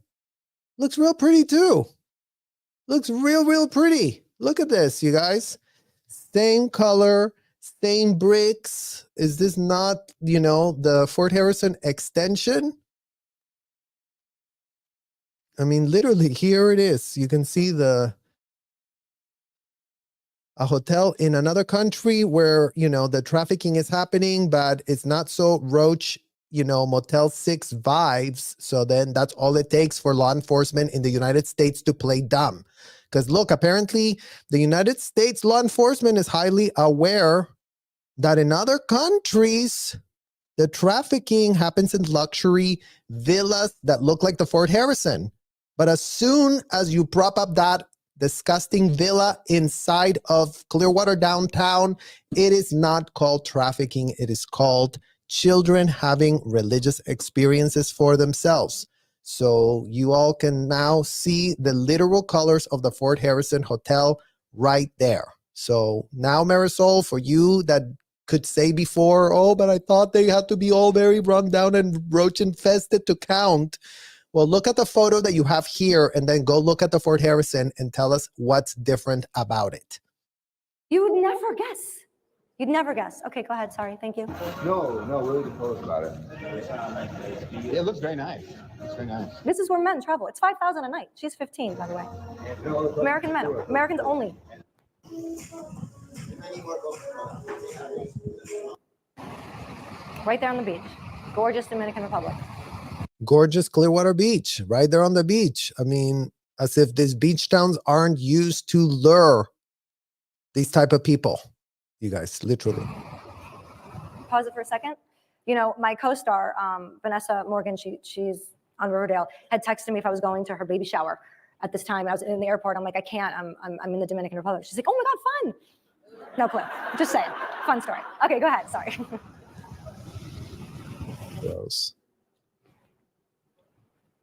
Looks real pretty too. Looks real pretty. Look at this, you guys. Same color, same bricks. Is this not, you know, the Fort Harrison extension? I mean, literally, here it is. You can see a hotel in another country where, you know, the trafficking is happening, but it's not so roach, you know, Motel 6 vibes. So then that's all it takes for law enforcement in the United States to play dumb. Because look, apparently the United States law enforcement is highly aware that in other countries, the trafficking happens in luxury villas that look like the Fort Harrison. But as soon as you prop up that disgusting villa inside of Clearwater downtown, it is not called trafficking. It is called children having religious experiences for themselves. So you all can now see the literal colors of the Fort Harrison Hotel right there. So now, Marisol, for you that could say before, oh, but I thought they had to be all very run down and roach infested to count. Well, look at the photo that you have here and then go look at the Fort Harrison and tell us what's different about it. You would never guess. You'd never guess. Okay, go ahead. Sorry. Thank you. No, we're really composed about it. It looks very nice. It's very nice. This is where men travel. It's $5,000 a night. She's 15, by the way. American men. Americans only. Right there on the beach. Gorgeous Dominican Republic. Gorgeous Clearwater Beach, right there on the beach. I mean, as if these beach towns aren't used to lure these type of people. You guys, literally. Pause it for a second. You know, my co-star, Vanessa Morgan, she's on Riverdale, had texted me if I was going to her baby shower at this time. I was in the airport. I'm like, I can't. I'm in the Dominican Republic. She's like, oh my God, fun. No clue. Just saying. Fun story. Okay, go ahead. Sorry. Gross.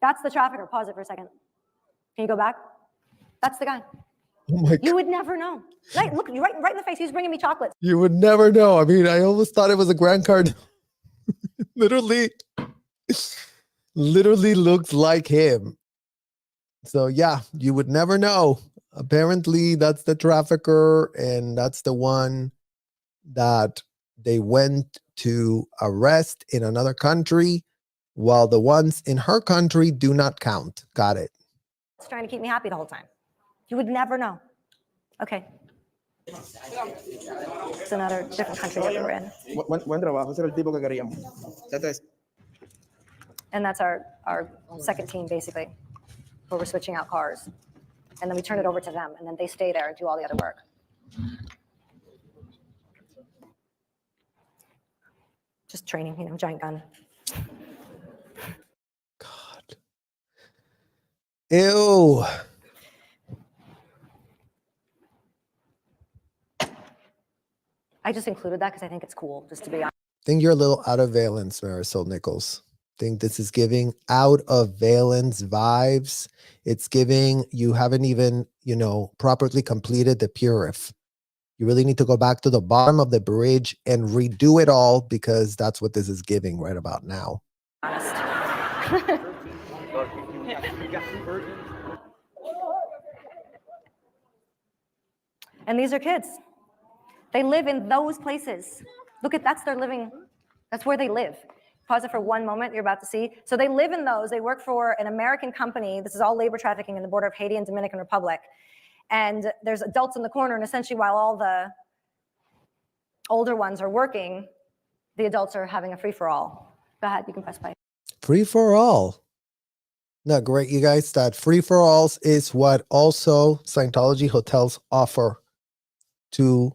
That's the trafficker. Pause it for a second. Can you go back? That's the guy. Oh my God. You would never know. Right, look, right in the face. He's bringing me chocolates. You would never know. I mean, I almost thought it was a Grand Cardone. literally looks like him. So yeah, you would never know. Apparently that's the trafficker, and that's the one that they went to arrest in another country, while the ones in her country do not count. Got it. It's trying to keep me happy the whole time. You would never know. Okay. It's another different country that we're in. Buen trabajo, ese era el tipo que queríamos. And that's our second team, basically, where we're switching out cars. And then we turn it over to them, and then they stay there and do all the other work. Just training, you know, giant gun. God. Ew. I just included that because I think it's cool, just to be honest. Think you're a little out of valence, Marisol Nichols. Think this is giving out of valence vibes. It's giving you haven't even, properly completed the purif. You really need to go back to the bottom of the bridge and redo it all, because that's what this is giving right about now. And these are kids. They live in those places. Look at that's their living. That's where they live. Pause it for one moment. You're about to see. So they live in those. They work for an American company. This is all labor trafficking in the border of Haiti and Dominican Republic. And there's adults in the corner, and essentially while all the older ones are working, the adults are having a free-for-all. Go ahead, you can press play. Free for all. Not great, you guys. That free for alls is what also Scientology hotels offer to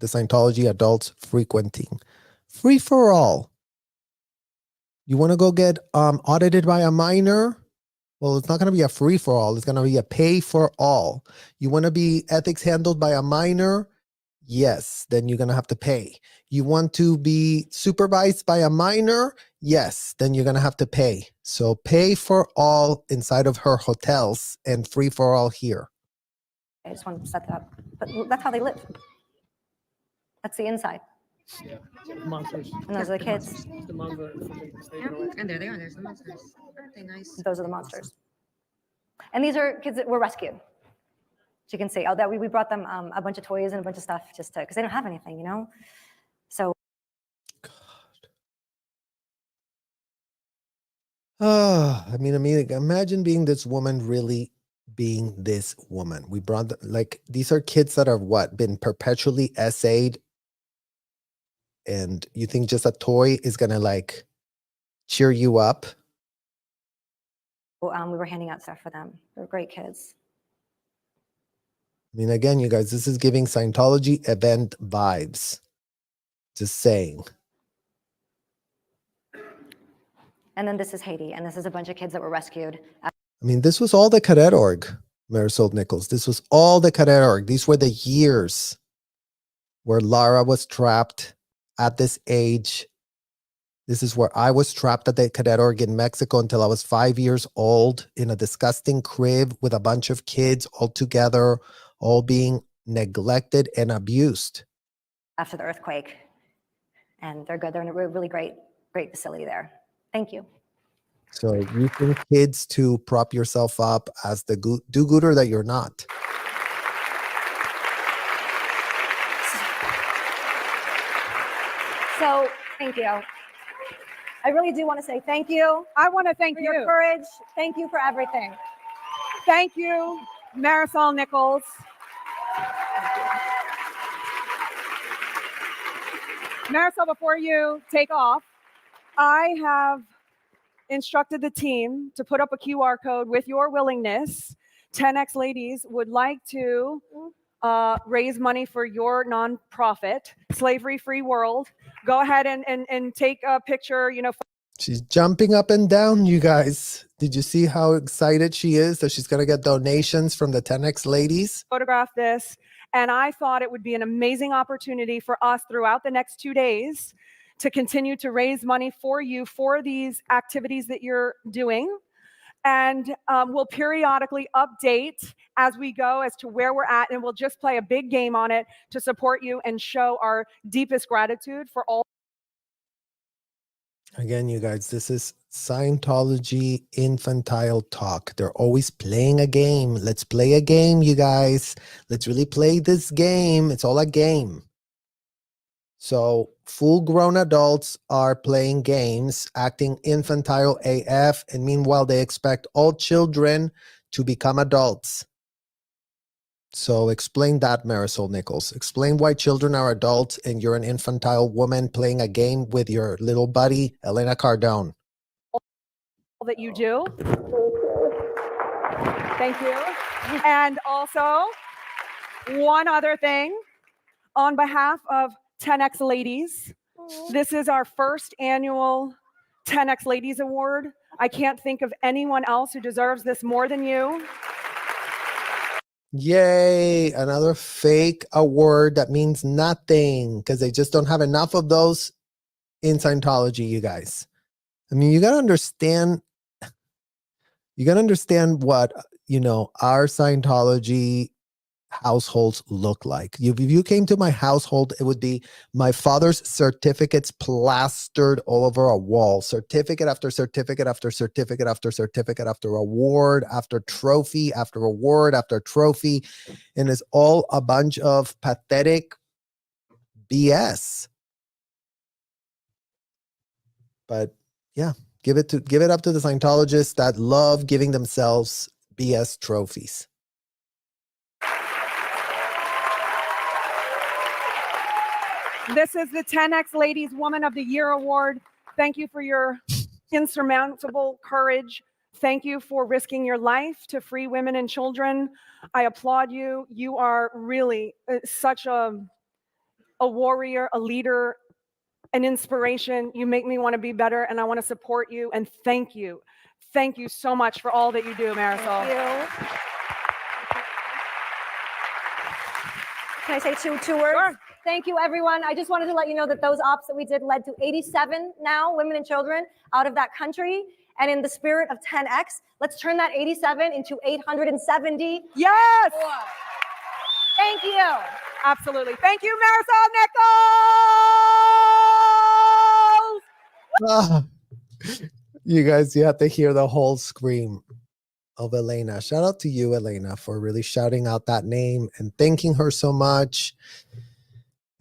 the Scientology adults frequenting. Free for all. You want to go get audited by a minor? Well, it's not going to be a free for all. It's going to be a pay for all. You want to be ethics handled by a minor? Yes, then you're going to have to pay. You want to be supervised by a minor? Yes, then you're going to have to pay. So pay for all inside of her hotels and free for all here. I just want to set that up. But that's how they live. That's the inside. Yeah. Monsters. And those are the kids. The monsters. And there they are. There's the monsters. Aren't they nice? Those are the monsters. And these are kids that were rescued. So you can see, that we brought them a bunch of toys and a bunch of stuff just to, because they don't have anything, So. I mean, imagine being this woman, really being this woman. We brought, these are kids that have been perpetually essayed. And you think just a toy is going to cheer you up? We were handing out stuff for them. They're great kids. I mean, again, you guys, this is giving Scientology event vibes. Just saying. And then this is Haiti, and this is a bunch of kids that were rescued. I mean, this was all the cadet org, Marisol Nichols. This was all the cadet org. These were the years where Lara was trapped at this age. This is where I was trapped at the cadet org in Mexico until I was 5 years old in a disgusting crib with a bunch of kids all together, all being neglected and abused. After the earthquake. And they're good. They're in a really great facility there. Thank you. So you think kids to prop yourself up as the do-gooder that you're not. So thank you. I really do want to say thank you. I want to thank for you. your courage. Thank you for everything. Thank you, Marisol Nichols. Marisol, before you take off, I have instructed the team to put up a QR code with your willingness. 10X Ladies would like to raise money for your nonprofit, Slavery Free World. Go ahead and take a picture, She's jumping up and down, you guys. Did you see how excited she is that she's going to get donations from the 10X Ladies? Photograph this. And I thought it would be an amazing opportunity for us throughout the next 2 days to continue to raise money for you for these activities that you're doing. And we'll periodically update as we go as to where we're at, and we'll just play a big game on it to support you and show our deepest gratitude for all. Again, you guys, this is Scientology infantile talk. They're always playing a game. Let's play a game, you guys. Let's really play this game. It's all a game. So full-grown adults are playing games, acting infantile AF, and meanwhile they expect all children to become adults. So explain that, Marisol Nichols. Explain why children are adults and you're an infantile woman playing a game with your little buddy, Elena Cardone. That you do. Thank you. And also, one other thing, on behalf of 10X Ladies, this is our first annual 10X Ladies Award. I can't think of anyone else who deserves this more than you. Yay, another fake award that means nothing because they just don't have enough of those in Scientology, you guys. I mean, you got to understand what, our Scientology households look like. If you came to my household, it would be my father's certificates plastered all over a wall, certificate after certificate after certificate after certificate after award after trophy after award after trophy, and it's all a bunch of pathetic BS. But yeah, give it up to the Scientologists that love giving themselves BS trophies. This is the 10X Ladies Woman of the Year Award. Thank you for your insurmountable courage. Thank you for risking your life to free women and children. I applaud you. You are really such a warrior, a leader, an inspiration. You make me want to be better, and I want to support you. And thank you. Thank you so much for all that you do, Marisol. Thank you. Can I say two words? Sure. Thank you, everyone. I just wanted to let you know that those ops that we did led to 87 now women and children out of that country. And in the spirit of 10X, let's turn that 87 into 870. Yes! Thank you. Absolutely. Thank you, Marisol Nichols! You guys, you have to hear the whole scream of Elena. Shout out to you, Elena, for really shouting out that name and thanking her so much.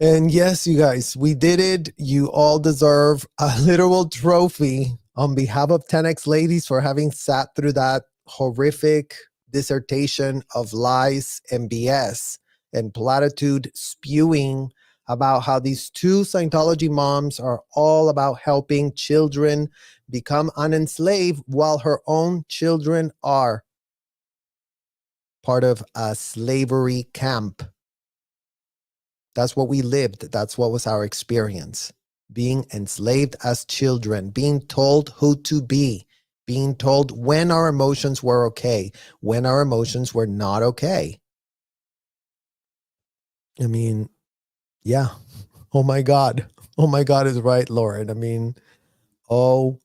And yes, you guys, we did it. You all deserve a literal trophy on behalf of 10X Ladies for having sat through that horrific dissertation of lies and BS and platitude spewing about how these two Scientology moms are all about helping children become unenslaved while her own children are part of a slavery camp. That's what we lived. That's what was our experience. Being enslaved as children, being told who to be, being told when our emotions were okay, when our emotions were not okay. I mean, yeah. Oh my God. Oh my God is right, Lauren. I mean, OMFG.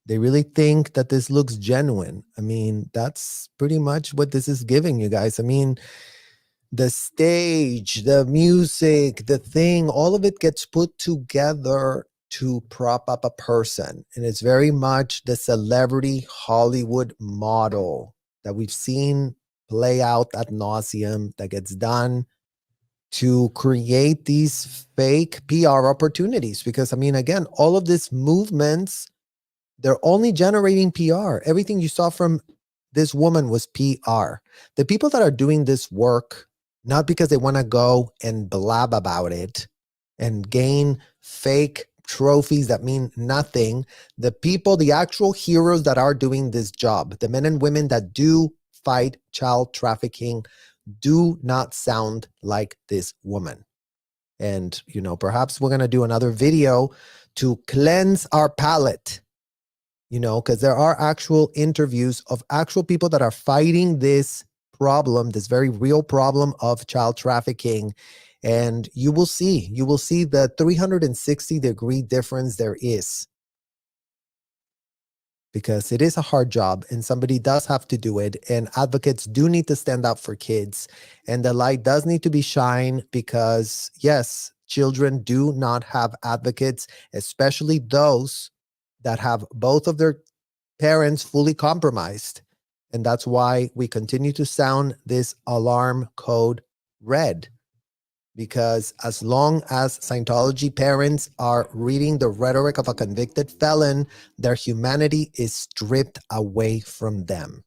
They really think that this looks genuine. I mean, that's pretty much what this is giving you guys. I mean, the stage, the music, the thing, all of it gets put together to prop up a person. And it's very much the celebrity Hollywood model that we've seen play out ad nauseum, that gets done to create these fake PR opportunities. Because, I mean, again, all of these movements, they're only generating PR. Everything you saw from this woman was PR. The people that are doing this work, not because they want to go and blab about it and gain fake trophies that mean nothing. The people, the actual heroes that are doing this job, the men and women that do fight child trafficking, do not sound like this woman. And, perhaps we're going to do another video to cleanse our palate, because there are actual interviews of actual people that are fighting this problem, this very real problem of child trafficking. And you will see the 360-degree difference there is. Because it is a hard job and somebody does have to do it. And advocates do need to stand up for kids. And the light does need to be shined because, yes, children do not have advocates, especially those that have both of their parents fully compromised. And that's why we continue to sound this alarm code red. Because as long as Scientology parents are reading the rhetoric of a convicted felon, their humanity is stripped away from them.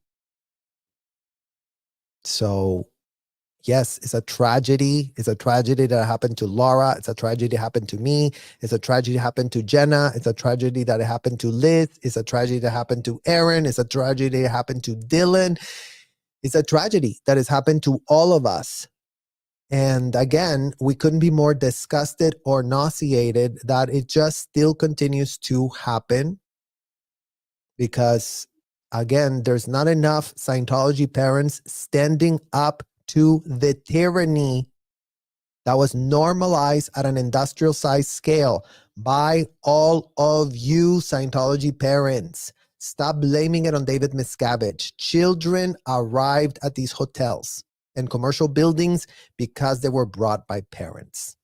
So, yes, it's a tragedy. It's a tragedy that happened to Laura. It's a tragedy that happened to me. It's a tragedy that happened to Jenna. It's a tragedy that happened to Liz. It's a tragedy that happened to Aaron. It's a tragedy that happened to Dylan. It's a tragedy that has happened to all of us. And again, we couldn't be more disgusted or nauseated that it just still continues to happen. Because, again, there's not enough Scientology parents standing up to the tyranny that was normalized at an industrial size scale by all of you Scientology parents. Stop blaming it on David Miscavige. Children arrived at these hotels and commercial buildings because they were brought by parents.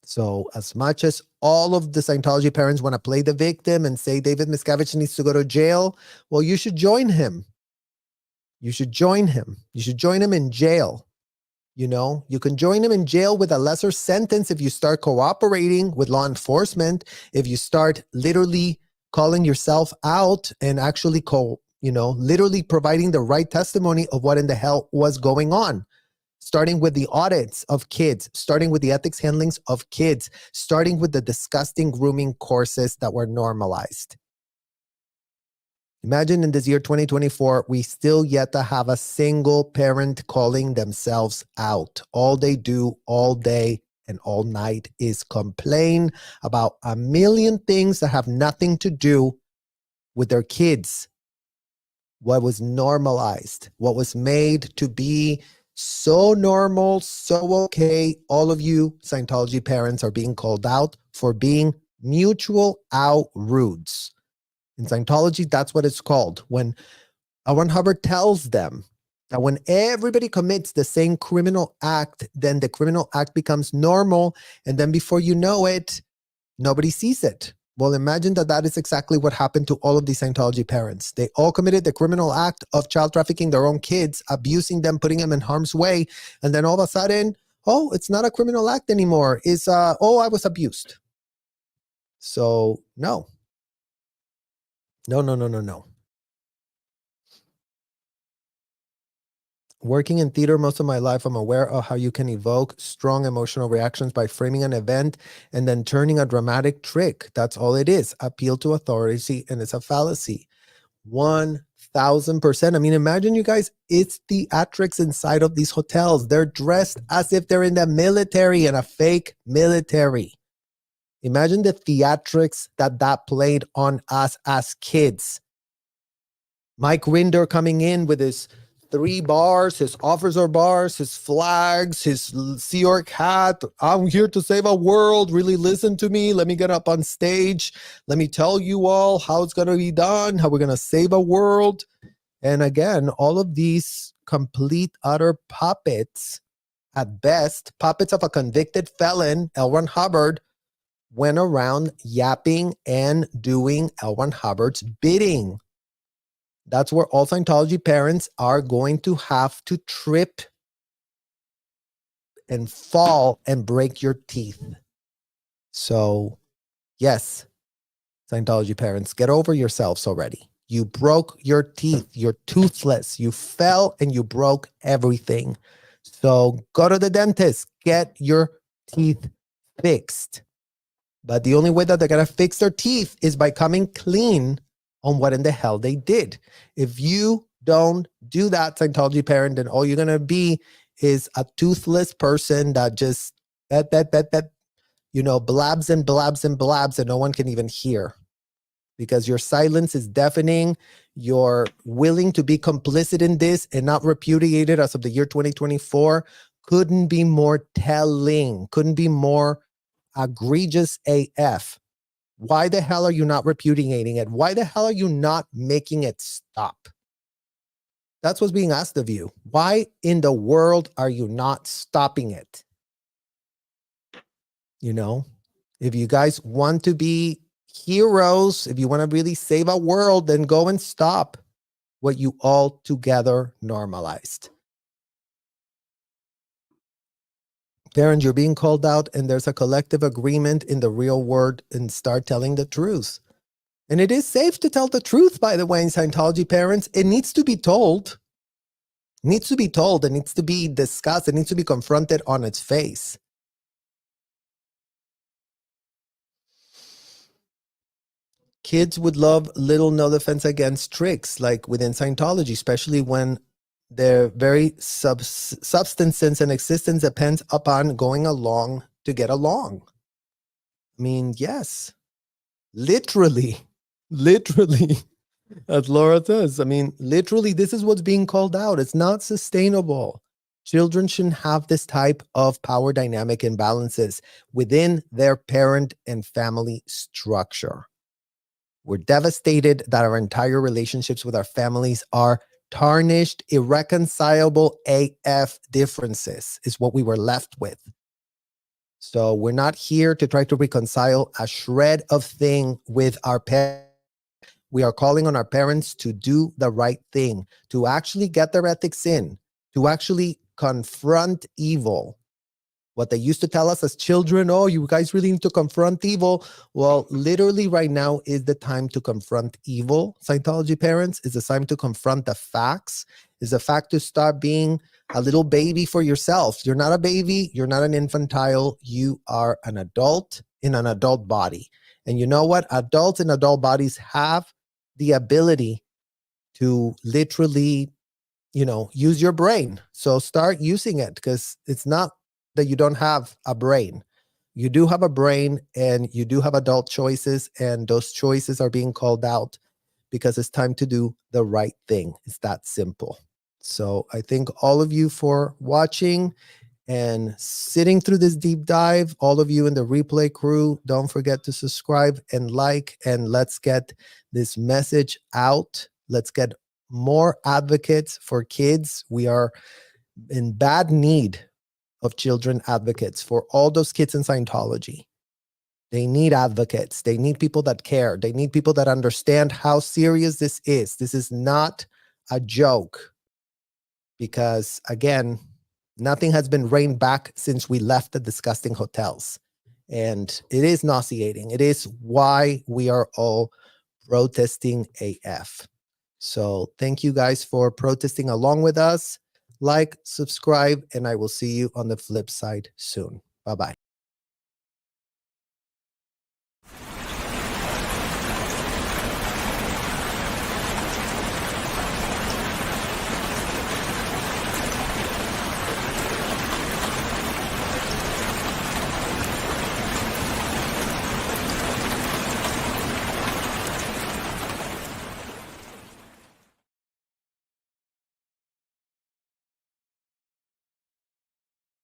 So as much as all of the Scientology parents want to play the victim and say David Miscavige needs to go to jail, well, you should join him. You should join him. You should join him in jail. You know, you can join him in jail with a lesser sentence if you start cooperating with law enforcement, if you start literally calling yourself out and actually literally providing the right testimony of what in the hell was going on. Starting with the audits of kids, starting with the ethics handlings of kids, starting with the disgusting grooming courses that were normalized. Imagine in this year 2024, we still yet to have a single parent calling themselves out. All they do all day and all night is complain about a million things that have nothing to do with their kids. What was normalized, what was made to be so normal, so okay. All of you Scientology parents are being called out for being mutual out rudes. In Scientology, that's what it's called. When L. Ron Hubbard tells them that when everybody commits the same criminal act, then the criminal act becomes normal, and then before you know it, nobody sees it. Well, imagine that is exactly what happened to all of these Scientology parents. They all committed the criminal act of child trafficking their own kids, abusing them, putting them in harm's way. And then all of a sudden, oh, it's not a criminal act anymore. It's, I was abused. So no. No. Working in theater most of my life, I'm aware of how you can evoke strong emotional reactions by framing an event and then turning a dramatic trick. That's all it is. Appeal to authority, and it's a fallacy. 1000%. I mean, imagine you guys, it's theatrics inside of these hotels. They're dressed as if they're in the military and a fake military. Imagine the theatrics that played on us as kids. Mike Rinder coming in with his 3 bars, his officer bars, his flags, his Sea York hat. I'm here to save a world. Really listen to me. Let me get up on stage. Let me tell you all how it's going to be done, how we're going to save a world. And again, all of these complete, utter puppets, at best, puppets of a convicted felon, L. Ron Hubbard, went around yapping and doing L. Ron Hubbard's bidding. That's where all Scientology parents are going to have to trip and fall and break your teeth. So, yes, Scientology parents, get over yourselves already. You broke your teeth. You're toothless. You fell and you broke everything. So go to the dentist. Get your teeth fixed. But the only way that they're going to fix their teeth is by coming clean on what in the hell they did. If you don't do that, Scientology parent, then all you're going to be is a toothless person that just blabs and blabs and blabs and no one can even hear. Because your silence is deafening. You're willing to be complicit in this and not repudiate it as of the year 2024. Couldn't be more telling. Couldn't be more egregious AF. Why the hell are you not repudiating it? Why the hell are you not making it stop? That's what's being asked of you. Why in the world are you not stopping it? You know, if you guys want to be heroes, if you want to really save a world, then go and stop what you all together normalized. Parents, you're being called out and there's a collective agreement in the real world, and start telling the truth. And it is safe to tell the truth, by the way, in Scientology parents. It needs to be told. It needs to be told. It needs to be discussed. It needs to be confronted on its face. Kids would love little no defense against tricks, like within Scientology, especially when their very substance and existence depends upon going along to get along. I mean, yes, literally, as Laura says, I mean, literally, this is what's being called out. It's not sustainable. Children shouldn't have this type of power dynamic imbalances within their parent and family structure. We're devastated that our entire relationships with our families are tarnished, irreconcilable AF differences is what we were left with. So we're not here to try to reconcile a shred of thing with our parents. We are calling on our parents to do the right thing, to actually get their ethics in, to actually confront evil. What they used to tell us as children, oh, you guys really need to confront evil. Well, literally right now is the time to confront evil. Scientology parents, is the time to confront the facts, is the fact to start being a little baby for yourself. You're not a baby. You're not an infantile. You are an adult in an adult body. And you know what? Adults in adult bodies have the ability to literally, use your brain. So start using it, because it's not that you don't have a brain. You do have a brain, and you do have adult choices, and those choices are being called out because it's time to do the right thing. It's that simple. So I thank all of you for watching and sitting through this deep dive. All of you in the replay crew, don't forget to subscribe and like, and let's get this message out. Let's get more advocates for kids. We are in bad need of children advocates for all those kids in Scientology. They need advocates. They need people that care. They need people that understand how serious this is. This is not a joke. Because again, nothing has been reined back since we left the disgusting hotels. And it is nauseating. It is why we are all protesting AF. So thank you guys for protesting along with us. Like, subscribe, and I will see you on the flip side soon. Bye-bye.